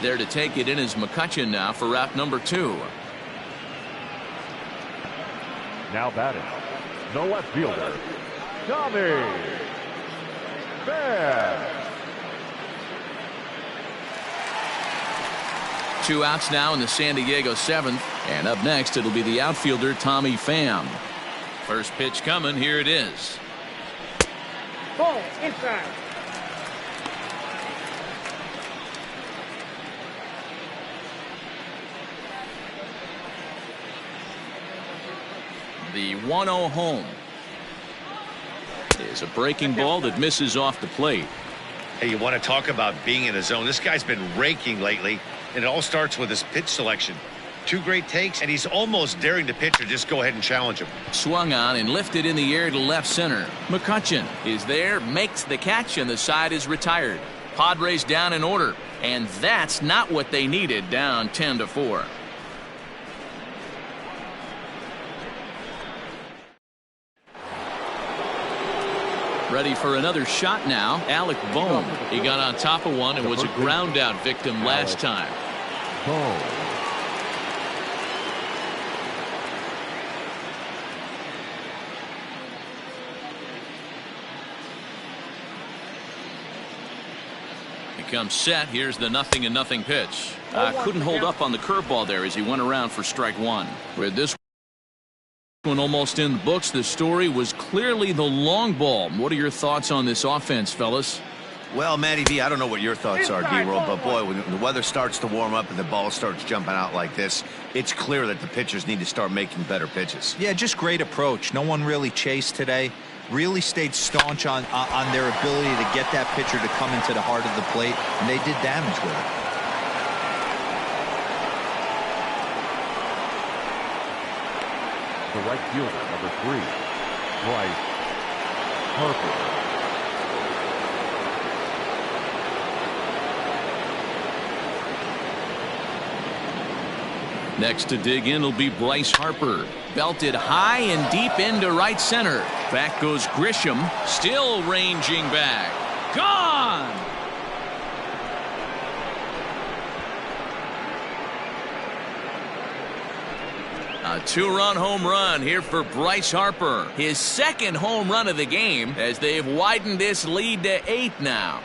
There to take it in is McCutchen now for route number 2. Now batting, the left fielder, Tommy Pham. 2 outs now in the San Diego 7th. And up next, it'll be the outfielder, Tommy Pham. First pitch coming. Here it is. Ball inside. The 1-0 home is a breaking ball that misses off the plate. Hey, you want to talk about being in the zone? This guy's been raking lately, and it all starts with his pitch selection. 2 great takes, and he's almost daring the pitcher just go ahead and challenge him. Swung on and lifted in the air to left center. McCutchen is there, makes the catch, and the side is retired. Padres down in order, and that's not what they needed, down 10-4. Ready for another shot now. Alec Bohm. He got on top of one and was a ground out victim last time. Bohm. He comes set. Here's the 0-0 pitch. Couldn't hold up on the curveball there as he went around for strike 1. With this one almost in the books, the story was clearly the long ball. What are your thoughts on this offense, fellas? Well, Matty V, I don't know what your thoughts are, D-Roll, but boy, when the weather starts to warm up and the ball starts jumping out like this, it's clear that the pitchers need to start making better pitches. Yeah, just great approach. No one really chased today. Really stayed staunch on their ability to get that pitcher to come into the heart of the plate, and they did damage with it. The right fielder, number 3, Bryce Harper. Next to dig in will be Bryce Harper. Belted high and deep into right center. Back goes Grisham, still ranging back. Gone! A 2-run home run here for Bryce Harper. His 2nd home run of the game as they've widened this lead to 8 now.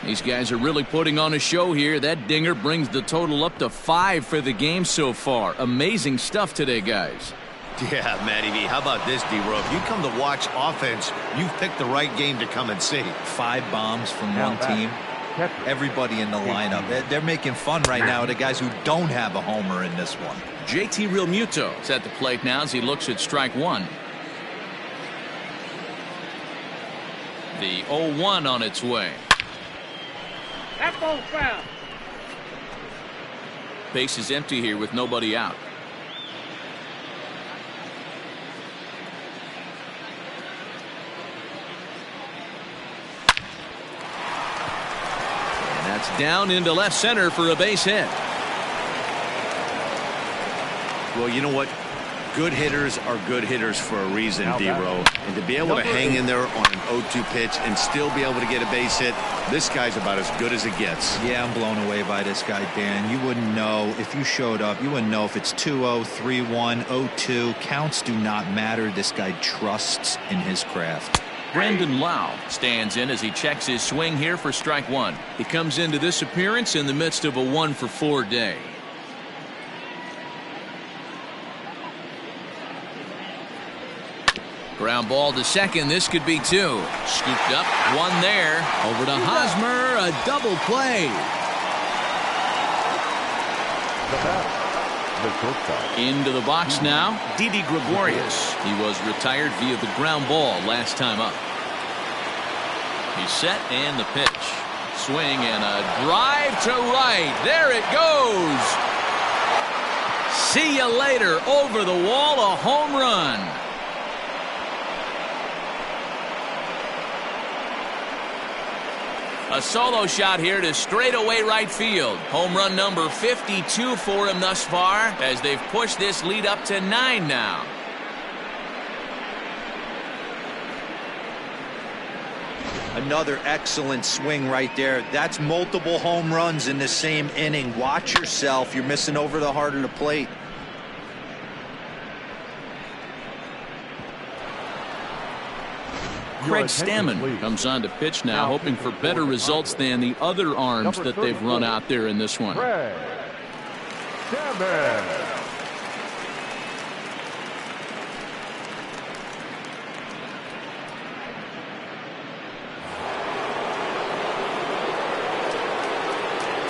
These guys are really putting on a show here. That dinger brings the total up to 5 for the game so far. Amazing stuff today, guys. Yeah, Matty V, how about this, D-Roll? If you come to watch offense, you've picked the right game to come and see. 5 bombs from one team. Everybody in the lineup. They're making fun right now of the guys who don't have a homer in this one. JT Realmuto is at the plate now as he looks at strike 1. The 0-1 on its way. That ball's foul. Base is empty here with nobody out. And that's down into left center for a base hit. Well, you know what? Good hitters are good hitters for a reason, D-Row. And to be able to hang in there on an 0-2 pitch and still be able to get a base hit, this guy's about as good as it gets. Yeah, I'm blown away by this guy, Dan. You wouldn't know if you showed up. You wouldn't know if it's 2-0, 3-1, 0-2. Counts do not matter. This guy trusts in his craft. Brandon Lau stands in as he checks his swing here for strike 1. He comes into this appearance in the midst of a 1-for-4 day. Ground ball to second. This could be 2. Scooped up. 1 there. Over to Hosmer. A double play. The bat, the shortstop. Into the box now, Didi Gregorius. He was retired via the ground ball last time up. He's set and the pitch. Swing and a drive to right. There it goes. See you later. Over the wall, a home run. A solo shot here to straightaway right field. Home run number 52 for him thus far as they've pushed this lead up to 9 now. Another excellent swing right there. That's multiple home runs in the same inning. Watch yourself. You're missing over the heart of the plate. Craig Stammen comes on to pitch now, hoping for better results than the other arms that they've run out there in this one. Craig Stammen.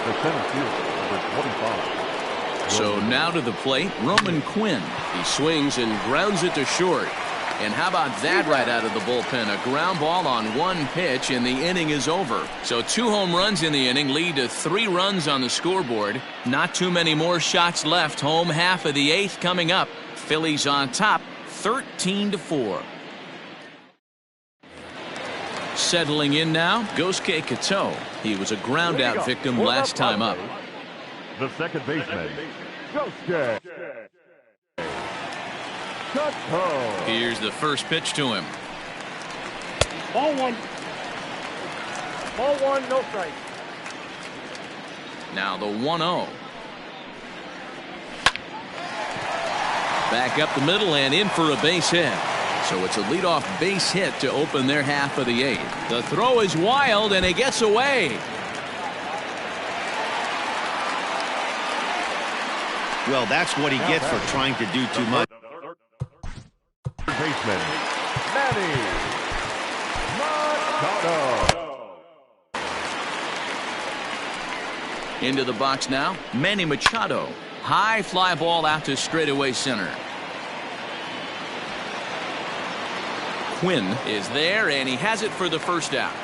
The center fielder, number 25. So now to the plate, Roman Quinn. He swings and grounds it to short. And how about that right out of the bullpen? A ground ball on one pitch, and the inning is over. So 2 home runs in the inning lead to 3 runs on the scoreboard. Not too many more shots left. Home half of the 8th coming up. Phillies on top, 13-4. Settling in now, Gosuke Kato. He was a ground out victim last time up. The second baseman, Gosuke Kato. Here's the first pitch to him. Ball 1. Ball 1, no strike. Now the 1-0. Back up the middle and in for a base hit. So it's a leadoff base hit to open their half of the 8th. The throw is wild and it gets away. Well, that's what he gets for trying to do too much. Baseman, Manny Machado. Into the box now, Manny Machado. High fly ball out to straightaway center. Quinn is there, and he has it for the first out.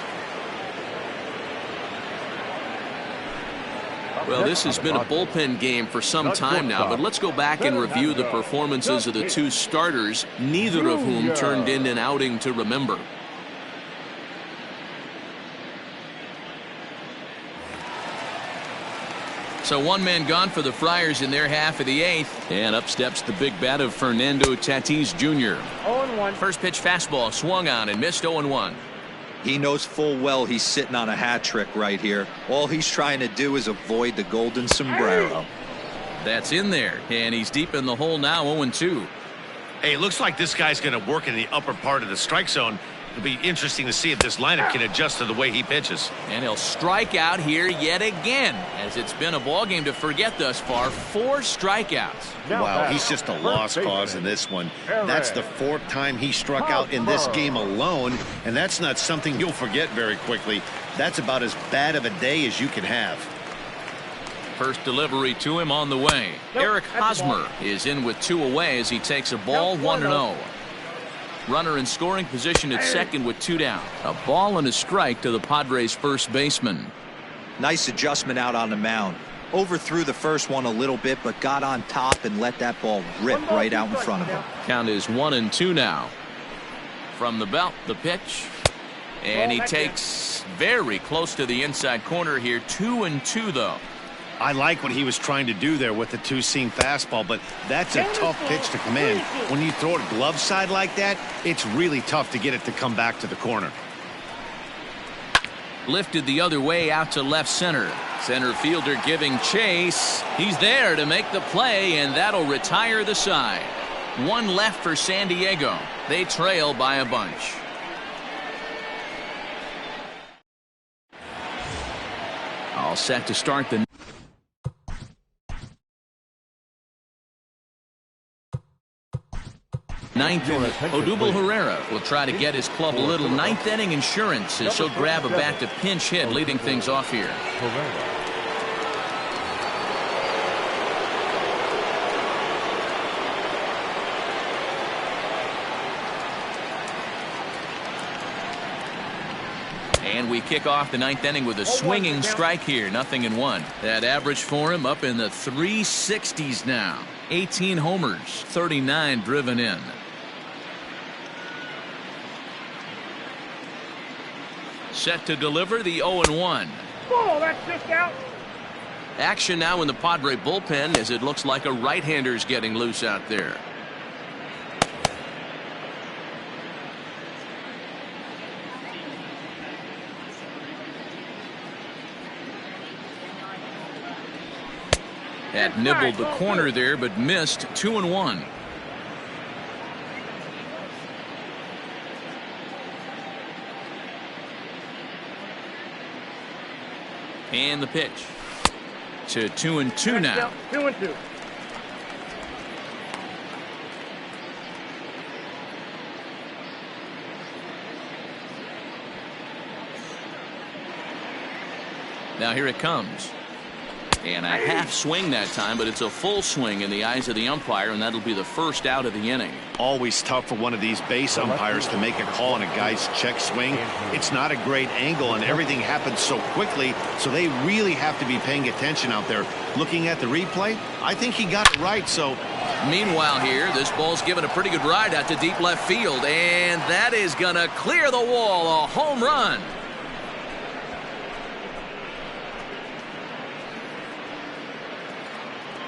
Well, this has been a bullpen game for some time now, but let's go back and review the performances of the 2 starters, neither of whom turned in an outing to remember. So 1 man gone for the Friars in their half of the 8th. And up steps the big bat of Fernando Tatis Jr. 0-1. First pitch fastball swung on and missed 0-1. He knows full well he's sitting on a hat trick right here. All he's trying to do is avoid the golden sombrero. That's in there, and he's deep in the hole now, 0-2. Hey, it looks like this guy's going to work in the upper part of the strike zone. It'll be interesting to see if this lineup can adjust to the way he pitches. And he'll strike out here yet again, as it's been a ball game to forget thus far. 4 strikeouts. Wow, he's just a lost cause in this one. That's the 4th time he struck out in this game alone, and that's not something you'll forget very quickly. That's about as bad of a day as you can have. First delivery to him on the way. Eric Hosmer is in with 2 away as he takes a ball, 1-0. Runner in scoring position at second with 2 down. A ball and a strike to the Padres' first baseman. Nice adjustment out on the mound. Overthrew the first one a little bit, but got on top and let that ball rip right out in front of him. Count is 1-2 now. From the belt, the pitch. And he takes very close to the inside corner here. 2-2 though. I like what he was trying to do there with the 2-seam fastball, but that's a tough pitch to command. When you throw it glove side like that, it's really tough to get it to come back to the corner. Lifted the other way out to left center. Center fielder giving chase. He's there to make the play, and that'll retire the side. 1 left for San Diego. They trail by a bunch. All set to start the 9th inning. Odubel Herrera will try to get his club a little 9th inning insurance as he'll grab a bat to pinch hit, leading things off here. And we kick off the 9th inning with a swinging strike here. 0-1. That average for him up in the 360s now. 18 homers, 39 driven in. Set to deliver the 0-1. Oh, that's just out. Action now in the Padre bullpen as it looks like a right-hander's getting loose out there. That nibbled the corner there, but missed. 2-1. And the pitch to 2-2 now. 2-2. Now here it comes. And a half swing that time, but it's a full swing in the eyes of the umpire, and that'll be the first out of the inning. Always tough for one of these base umpires to make a call on a guy's check swing. It's not a great angle, and everything happens so quickly, so they really have to be paying attention out there. Looking at the replay, I think he got it right. So meanwhile here, this ball's given a pretty good ride out to deep left field, and that is going to clear the wall. A home run.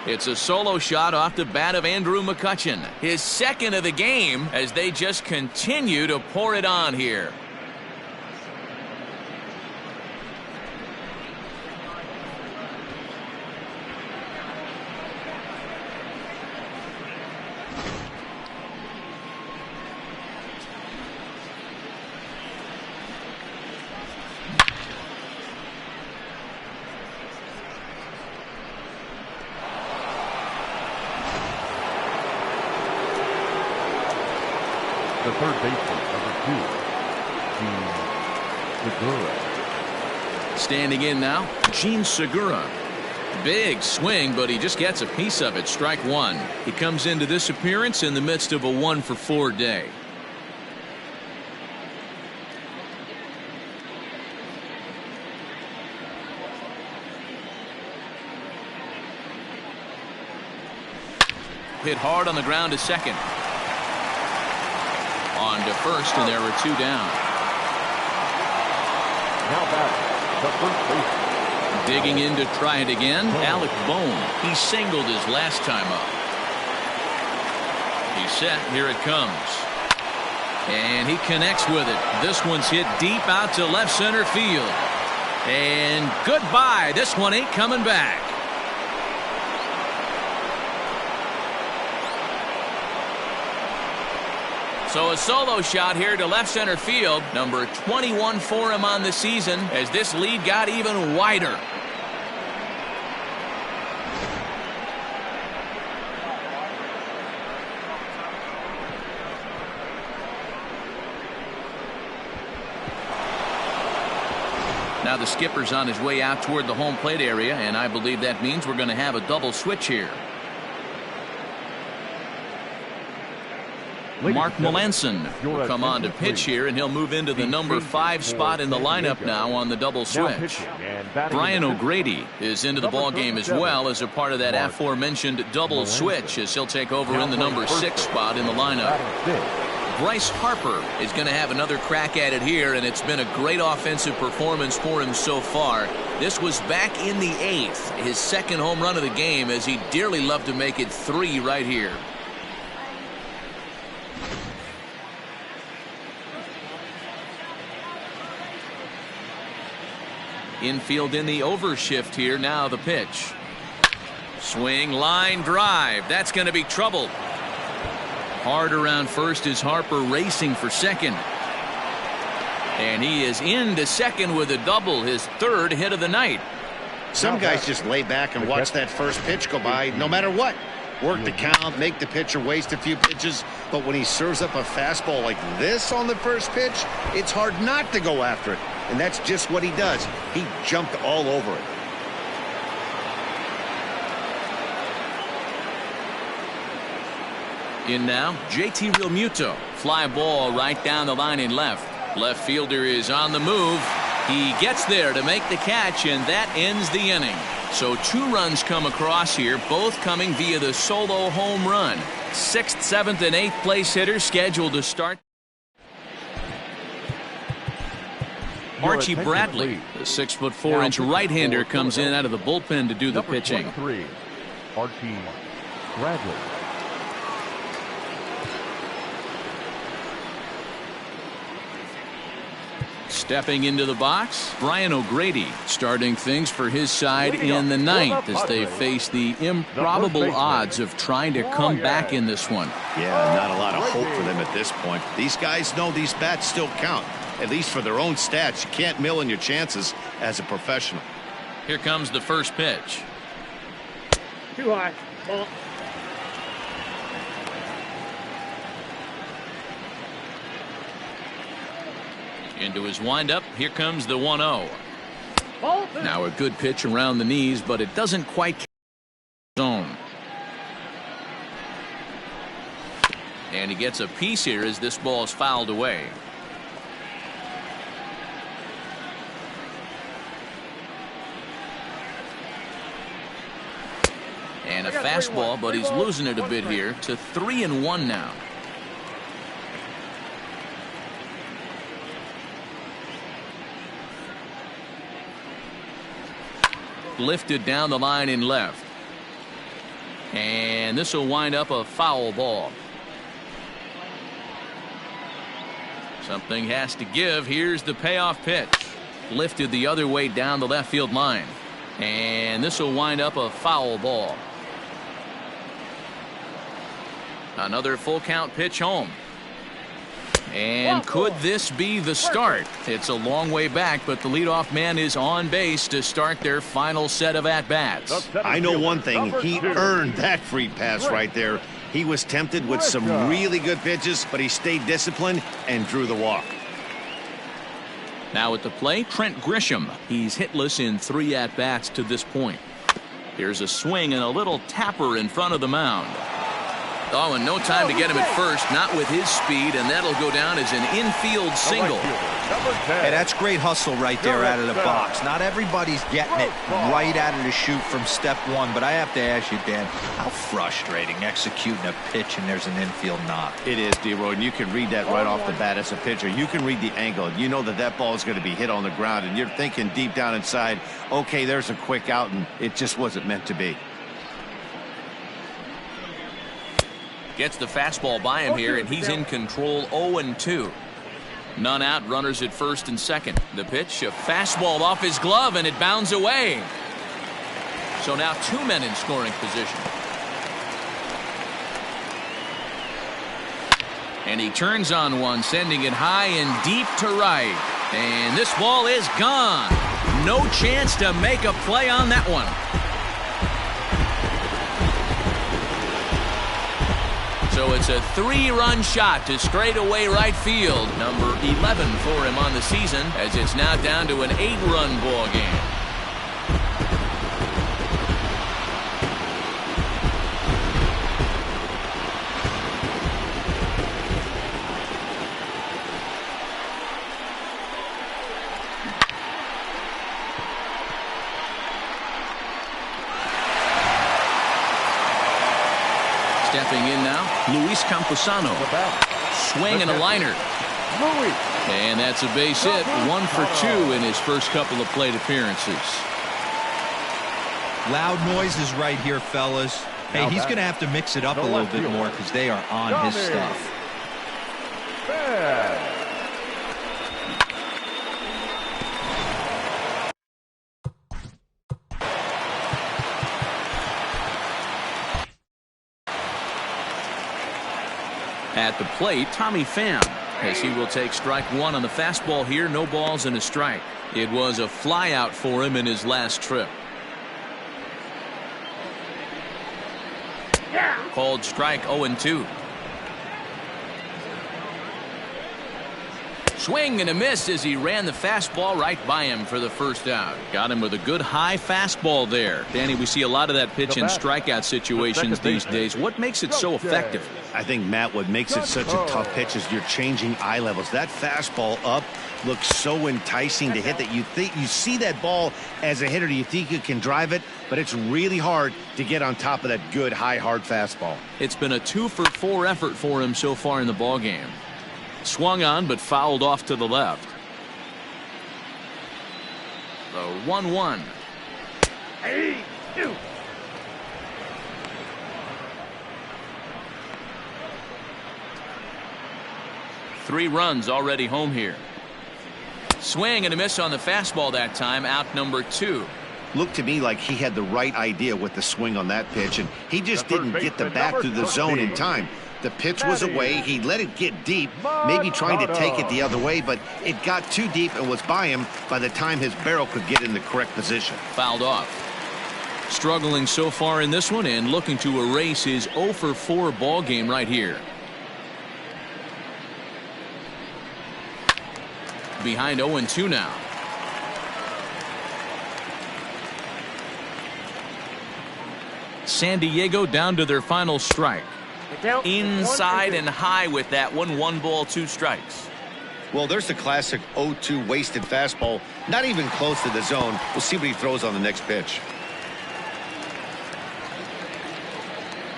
It's a solo shot off the bat of Andrew McCutchen. His second of the game as they just continue to pour it on here. The third baseman, number 2, Segura. Standing in now, Gene Segura. Big swing, but he just gets a piece of it. Strike one. He comes into this appearance in the midst of a 1-for-4 day. Hit hard on the ground to second. On to first, and there are 2 down. Now batting, the first baseman. Digging in to try it again, Alec Bohm. He singled his last time up. He's set. Here it comes. And he connects with it. This one's hit deep out to left center field. And goodbye. This one ain't coming back. So a solo shot here to left center field. Number 21 for him on the season as this lead got even wider. Now the skipper's on his way out toward the home plate area, and I believe that means we're going to have a double switch here. Mark Melanson will come on to pitch here, and he'll move into the number 5 spot in the lineup now on the double switch. Brian O'Grady is into the ball game as well as a part of that aforementioned double switch as he'll take over in the number 6 spot in the lineup. Bryce Harper is going to have another crack at it here, and it's been a great offensive performance for him so far. This was back in the 8th, his second home run of the game, as he dearly loved to make it 3 right here. Infield in the overshift here. Now the pitch. Swing, line drive. That's going to be trouble. Hard around first is Harper racing for second. And he is into second with a double, his 3rd hit of the night. Some guys just lay back and watch that first pitch go by no matter what. Work the count, make the pitcher waste a few pitches, but when he serves up a fastball like this on the first pitch, it's hard not to go after it. And that's just what he does. He jumped all over it. In now, JT Realmuto. Fly ball right down the line in left. Left fielder is on the move. He gets there to make the catch, and that ends the inning. So 2 runs come across here, both coming via the solo home run. 6th, 7th, and 8th place hitters scheduled to start. Archie Bradley, the 6'4" right-hander, comes in out of the bullpen to do the pitching. Archie Bradley. Stepping into the box, Brian O'Grady, starting things for his side in the 9th as they face the improbable odds of trying to come back in this one. Yeah, not a lot of hope for them at this point. These guys know these bats still count, at least for their own stats. You can't mill in your chances as a professional. Here comes the first pitch. Too high. Ball. Into his windup, here comes the 1-0. Ball. Now a good pitch around the knees, but it doesn't quite catch his zone. And he gets a piece here as this ball is fouled away. And a fastball, but he's losing it a bit here to 3-1 now. Lifted down the line in left. And this will wind up a foul ball. Something has to give. Here's the payoff pitch. Lifted the other way down the left field line. And this will wind up a foul ball. Another full count pitch home. And could this be the start? It's a long way back, but the leadoff man is on base to start their final set of at-bats. I know one thing. He earned that free pass right there. He was tempted with some really good pitches, but he stayed disciplined and drew the walk. Now at the plate, Trent Grisham. He's hitless in 3 at-bats to this point. Here's a swing and a little tapper in front of the mound. Oh, and no time to get him at first, not with his speed, and that'll go down as an infield single. Hey, that's great hustle right there out of the box. Not everybody's getting it right out of the chute from step 1, but I have to ask you, Dan, how frustrating executing a pitch and there's an infield knock. It is, D-Roy, and you can read that right off the bat as a pitcher. You can read the angle. You know that that ball is going to be hit on the ground, and you're thinking deep down inside, okay, there's a quick out, and it just wasn't meant to be. Gets the fastball by him here, and he's in control. 0-2. None out, runners at first and second. The pitch, a fastball off his glove, and it bounds away. So now 2 men in scoring position. And he turns on one, sending it high and deep to right. And this ball is gone. No chance to make a play on that one. So it's a 3-run shot to straightaway right field. Number 11 for him on the season, as it's now down to an 8-run ball game. Stepping in now, Luis Camposano. Swing and a liner. And that's a base hit. 1 for 2 in his first couple of plate appearances. Loud noises right here, fellas. Hey, he's going to have to mix it up a little bit more because they are on his stuff. At the plate, Tommy Pham, as he will take strike 1 on the fastball here. No balls and a strike. It was a flyout for him in his last trip. Called strike 0-2. Swing and a miss as he ran the fastball right by him for the first out. Got him with a good high fastball there. Danny, we see a lot of that pitch in strikeout situations these days. What makes it so effective? I think, Matt, what makes it such a tough pitch is you're changing eye levels. That fastball up looks so enticing to hit that you think you see that ball as a hitter. You think you can drive it, but it's really hard to get on top of that good high hard fastball. It's been a 2-for-4 effort for him so far in the ball game. Swung on but fouled off to the left. The 1-1. Hey, you. 3 runs already home here. Swing and a miss on the fastball that time. Out number 2. Looked to me like he had the right idea with the swing on that pitch, and he just didn't get the bat through the zone in time. The pitch was away. He let it get deep, maybe trying to take it the other way, but it got too deep and was by him by the time his barrel could get in the correct position. Fouled off. Struggling so far in this one and looking to erase his 0-for-4 ball game right here. Behind 0-2 now. San Diego down to their final strike. Inside and high with that one. 1 ball, 2 strikes. Well, there's the classic 0-2 wasted fastball. Not even close to the zone. We'll see what he throws on the next pitch.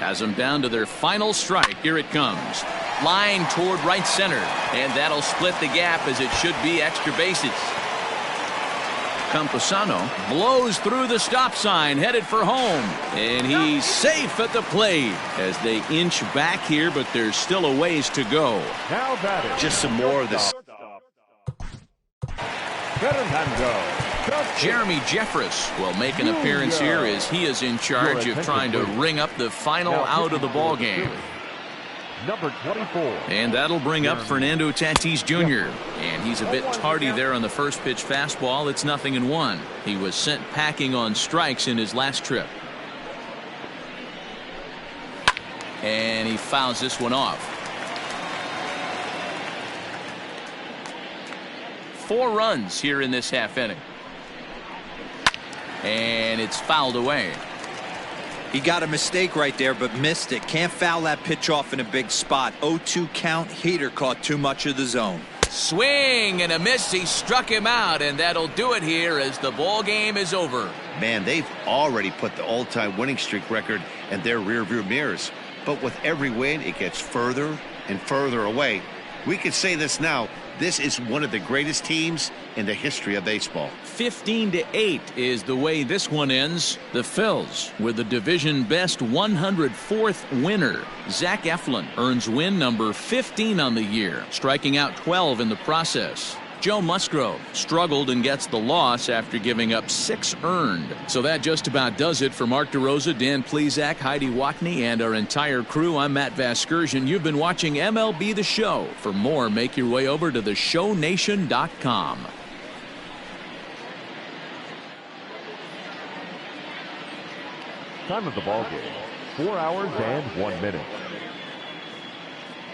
Has them down to their final strike. Here it comes. Line toward right center. And that'll split the gap as it should be extra bases. Camposano blows through the stop sign, headed for home. And he's safe at the plate as they inch back here, but there's still a ways to go. Now batting. Just some more of this. Jeremy Jeffress will make an appearance here as he is in charge of trying to ring up the final out of the ball game. Number 24. And that'll bring up Fernando Tatis Jr. And he's a bit tardy there on the first pitch fastball. It's 0-1. He was sent packing on strikes in his last trip. And he fouls this one off. 4 runs here in this half inning. And it's fouled away. He got a mistake right there, but missed it. Can't foul that pitch off in a big spot. 0-2 count. Heater caught too much of the zone. Swing and a miss. He struck him out, and that'll do it here as the ball game is over. Man, they've already put the all-time winning streak record in their rearview mirrors. But with every win, it gets further and further away. We could say this now. This is one of the greatest teams in the history of baseball. 15-8 is the way this one ends. The Phillies with the division best 104th winner. Zach Eflin earns win number 15 on the year, striking out 12 in the process. Joe Musgrove struggled and gets the loss after giving up 6 earned. So that just about does it for Mark DeRosa, Dan Plesac, Heidi Watney, and our entire crew. I'm Matt Vasgersian. You've been watching MLB The Show. For more, make your way over to theshownation.com. Time of the ball game, 4 hours and 1 minute.